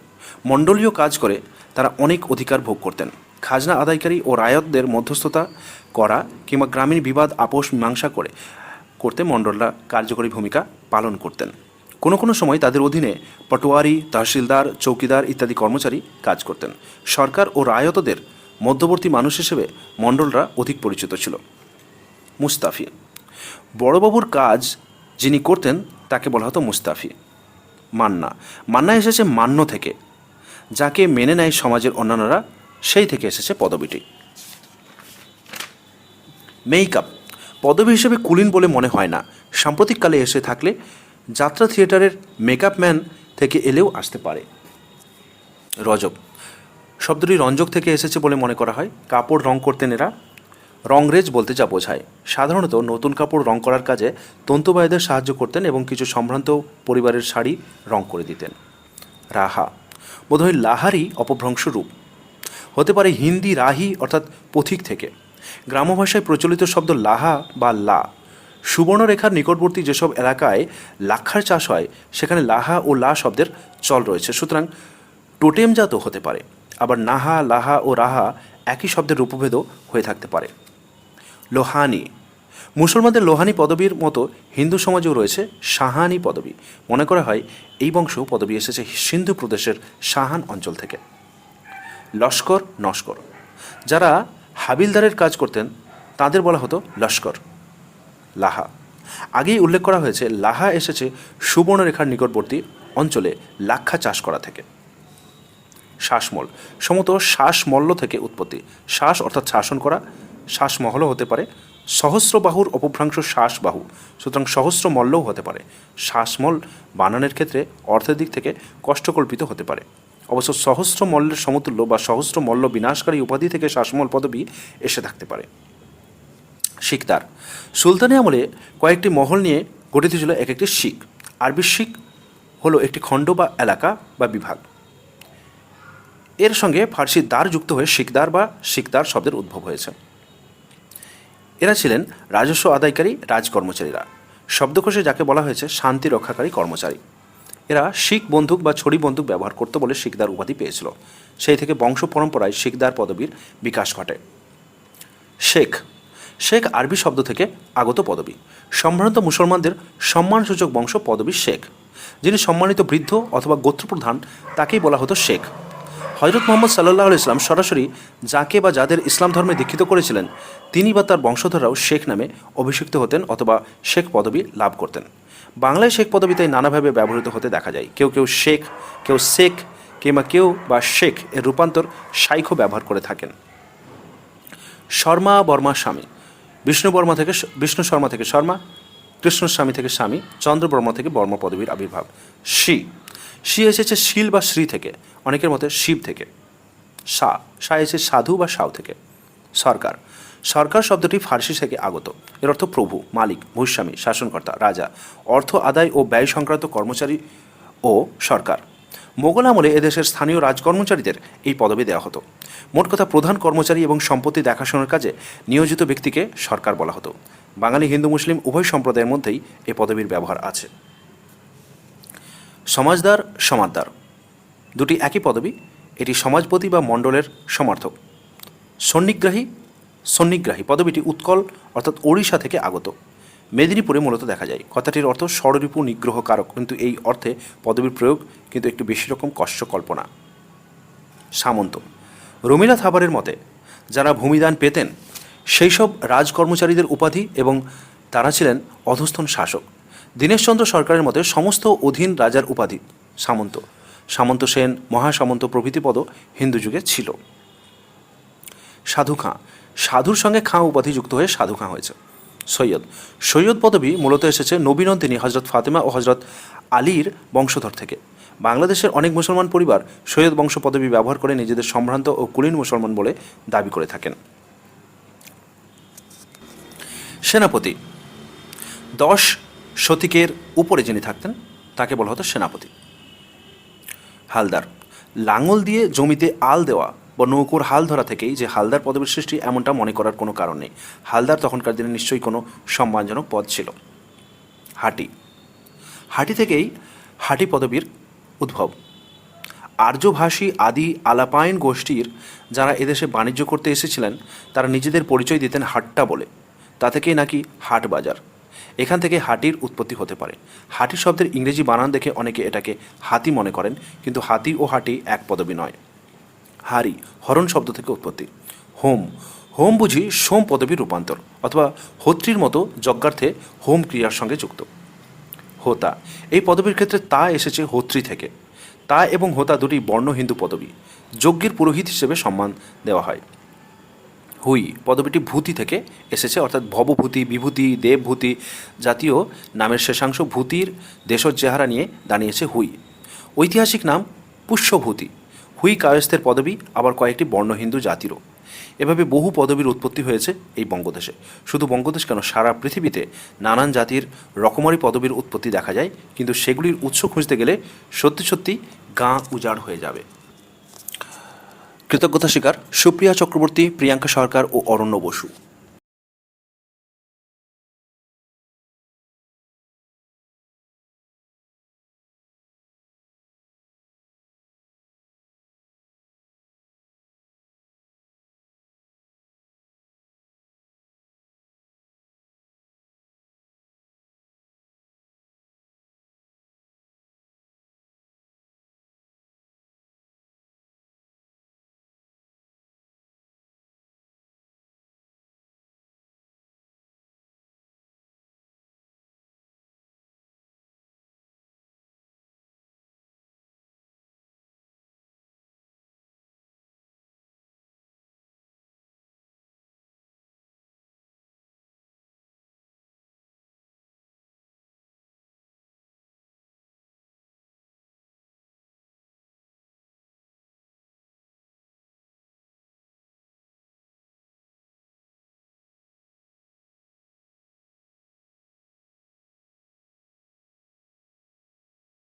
মণ্ডলীয় কাজ করে তারা অনেক অধিকার ভোগ করতেন। খাজনা আদায়কারী ও রায়তদের মধ্যস্থতা করা কিংবা গ্রামীণ বিবাদ আপোষ মীমাংসা করতে মণ্ডলরা কার্যকরী ভূমিকা পালন করতেন। কোনো কোনো সময় তাদের অধীনে পটোয়ারি, তহসিলদার, চৌকিদার ইত্যাদি কর্মচারী কাজ করতেন। সরকার ও রায়তদের মধ্যবর্তী মানুষ হিসেবে মণ্ডলরা অধিক পরিচিত ছিল। মুস্তাফি, বড়বাবুর কাজ যিনি করতেন তাকে বলা হতো মুস্তাফি। মান্না, মান্না এসেছে মান্য থেকে, যাকে মেনে নেয় সমাজের অন্যান্যরা, সেই থেকে এসেছে পদবীটি। মেকআপ, পদবী হিসেবে কুলীন বলে মনে হয় না। সাম্প্রতিককালে এসে থাকলে যাত্রা থিয়েটারের মেকআপ ম্যান থেকে এলেও আসতে পারে। রজব, শব্দটি রঞ্জক থেকে এসেছে বলে মনে করা হয়। কাপড় রং করতেন এরা। রংরেজ বলতে যা বোঝায়। সাধারণত নতুন কাপড় রং করার কাজে তন্তুবায়দের সাহায্য করতেন এবং কিছু সম্ভ্রান্ত পরিবারের শাড়ি রং করে দিতেন। রাহা, বোধহয় লাহারই অপভ্রংশ রূপ। হতে পারে হিন্দি রাহি অর্থাৎ পথিক থেকে। গ্রাম্য ভাষায় প্রচলিত শব্দ লাহা বা লা। সুবর্ণরেখার নিকটবর্তী যেসব এলাকায় লাক্ষার চাষ হয় সেখানে লাহা ও লা শব্দের চল রয়েছে, সুতরাং টোটেমজাত হতে পারে। আবার নাহা, লাহা ও রাহা একই শব্দের রূপভেদও হয়ে থাকতে পারে। লোহানি, মুসলমানদের লোহানি পদবীর মতো হিন্দু সমাজেও রয়েছে সাহানি পদবী। মনে করা হয় এই বংশ পদবী এসেছে সিন্ধু প্রদেশের সাহান অঞ্চল থেকে। লস্কর, নস্কর, যারা হাবিলদারের কাজ করতেন তাদের বলা হতো লস্কর। লাহা, আগেই উল্লেখ করা হয়েছে লাহা এসেছে সুবর্ণরেখার নিকটবর্তী অঞ্চলে লাক্ষা চাষ করা থেকে। শ্বাসমূল সমত শ্বাসমূল্য থেকে উৎপত্তি। শ্বাস অর্থাৎ শাসন করা, শ্বাসমূলও হতে পারে। সহস্রবাহুর অপভ্রাংশ শ্বাসবাহু, সুতরাং সহস্রমল্লও হতে পারে। শ্বাসমূল বানানের ক্ষেত্রে অর্থের দিক থেকে কষ্টকল্পিত হতে পারে। অবশ্য সহস্রমল্লের সমতুল্য বা সহস্রমল্ল বিনাশকারী উপাধি থেকে শ্বাসমূল পদবী এসে থাকতে পারে। শিকদার সুলতানি আমলে কয়েকটি মহল নিয়ে গঠিত ছিল এক একটি শিক। আরবি শিক হলো একটি খণ্ড বা এলাকা বা বিভাগ। এর সঙ্গে ফার্সি দার যুক্ত হয়ে শিকদার বা শিকদার শব্দের উদ্ভব হয়েছে। এরা ছিলেন রাজস্ব আদায়কারী রাজকর্মচারীরা। শব্দকোষে যাকে বলা হয়েছে শান্তি রক্ষাকারী কর্মচারী। এরা শিখ বন্দুক বা ছড়ি বন্দুক ব্যবহার করত বলে শিকদার উপাধি পেয়েছিল। সেই থেকে বংশ পরম্পরায় শিকদার পদবীর বিকাশ ঘটে। শেখ শেখ আরবি শব্দ থেকে আগত পদবী। সম্ভ্রান্ত মুসলমানদের সম্মানসূচক বংশ পদবী শেখ। যিনি সম্মানিত বৃদ্ধ অথবা গোত্রপ্রধান তাকেই বলা হতো শেখ। হজরত মোহাম্মদ সাল্লাল্লাহু আলাইহি ওয়াসাল্লাম সরাসরি যাকে বা যাদের ইসলাম ধর্মে দীক্ষিত করেছিলেন তিনি বা তার বংশধররাও শেখ নামে অভিষিক্ত হতেন অথবা শেখ পদবী লাভ করতেন। বাংলায় শেখ পদবী তাই নানাভাবে ব্যবহৃত হতে দেখা যায়। কেউ কেউ শেখ, কেউ শেখ, কিংবা কেউ বা শেখ এর রূপান্তর শাইখও ব্যবহার করে থাকেন। শর্মা বর্মা স্বামী। বিষ্ণু শর্মা থেকে শর্মা, কৃষ্ণস্বামী থেকে স্বামী, চন্দ্রবর্মা থেকে বর্মা পদবীর আবির্ভাব। শি এসেছে শিল বা শ্রী থেকে, অনেকের মতে শিব থেকে। সা এসেছে সাধু বা সাউ থেকে। সরকার সরকার শব্দটি ফার্সি থেকে আগত। এর অর্থ প্রভু, মালিক, ভূস্বামী, শাসনকর্তা, রাজা, অর্থ আদায় ও ব্যয় সংক্রান্ত কর্মচারী ও সরকার। মোগল আমলে এদেশের স্থানীয় রাজকর্মচারীদের এই পদবি দেওয়া হতো। মোট কথা প্রধান কর্মচারী এবং সম্পত্তি দেখাশোনার কাজে নিয়োজিত ব্যক্তিকে সরকার বলা হতো। বাঙালি হিন্দু মুসলিম উভয় সম্প্রদায়ের মধ্যেই এই পদবীর ব্যবহার আছে। সমাজদার, সমাদদার দুটি একই পদবী। এটি সমাজপতি বা মণ্ডলের সমর্থক। সন্নিগ্রাহী পদবীটি উৎকল অর্থাৎ ওড়িশা থেকে আগত। মেদিনীপুরে মূলত দেখা যায়। কথাটির অর্থ ষড়রিপু নিগ্রহকারক, কিন্তু এই অর্থে পদবীর প্রয়োগ কিন্তু একটু বেশি রকম কল্পনা। সামন্ত রমিলা থাবারের মতে যারা ভূমিদান পেতেন সেই সব রাজকর্মচারীদের উপাধি এবং তারা ছিলেন অধস্থন শাসক। দীনেশচন্দ্র সরকারের মতে সমস্ত অধীন রাজার উপাধি সামন্ত। সামন্ত সেন, মহাসামন্ত প্রভৃতি পদ হিন্দু যুগে ছিল। সাধু খাঁ সাধুর সঙ্গে খাঁ উপাধি যুক্ত হয়ে সাধু খাঁ হয়েছে। সৈয়দ পদবী মূলত এসেছে নবীনন্দিনী হজরত ফাতেমা ও হজরত আলীর বংশধর থেকে। বাংলাদেশের অনেক মুসলমান পরিবার সৈয়দ বংশ পদবী ব্যবহার করে নিজেদের সম্ভ্রান্ত ও কুলীন মুসলমান বলে দাবি করে থাকেন। সেনাপতি 10 শতিকের উপরে যিনি থাকতেন তাকে বলা হতো সেনাপতি। হালদার লাঙল দিয়ে জমিতে আল দেওয়া বা নৌকোর হাল ধরা থেকেই যে হালদার পদবীর সৃষ্টি এমনটা মনে করার কোনো কারণ নেই। হালদার তখনকার দিনে নিশ্চয়ই কোনো সম্মানজনক পদ ছিল। হাটি থেকেই হাটি পদবীর উদ্ভব। আর্যভাষী আদি আলাপাইন গোষ্ঠীর যারা এদেশে বাণিজ্য করতে এসেছিলেন তারা নিজেদের পরিচয় দিতেন হাট্টা বলে। তা থেকেই নাকি হাট বাজার। এখান থেকে হাটির উৎপত্তি হতে পারে। হাটি শব্দের ইংরেজি বানান দেখে অনেকে এটাকে হাতি মনে করেন, কিন্তু হাতি ও হাটি এক পদবী নয়। হারি হরণ শব্দ থেকে উৎপত্তি। হোম বুঝি সোম পদবীর রূপান্তর অথবা হোত্রীর মতো যজ্ঞার্থে হোম ক্রিয়ার সঙ্গে যুক্ত। হোতা এই পদবীর ক্ষেত্রে তা এসেছে হোত্রী থেকে। তা এবং হোতা দুটি বর্ণ হিন্দু পদবী। যজ্ঞের পুরোহিত হিসেবে সম্মান দেওয়া হয়। হুই পদবীটি ভূতি থেকে এসেছে, অর্থাৎ ভবভূতি, বিভূতি, দেবভূতি জাতীয় নামের শেষাংশ ভূতির দেশজ চেহারা নিয়ে দাঁড়িয়েছে হুই। ঐতিহাসিক নাম পুষ্যভূতি। হুই কায়স্থের পদবী আবার কয়েকটি বর্ণ হিন্দু জাতিরও। এভাবে বহু পদবীর উৎপত্তি হয়েছে এই বঙ্গদেশে। শুধু বঙ্গদেশ কেন, সারা পৃথিবীতে নানান জাতির রকমারি পদবীর উৎপত্তি দেখা যায়, কিন্তু সেগুলির উৎস খুঁজতে গেলে সত্যি সত্যি গাঁ উজাড় হয়ে যাবে। কৃতজ্ঞতা স্বীকার সুপ্রিয়া চক্রবর্তী, প্রিয়াঙ্কা সরকার ও অরণ্য বসু।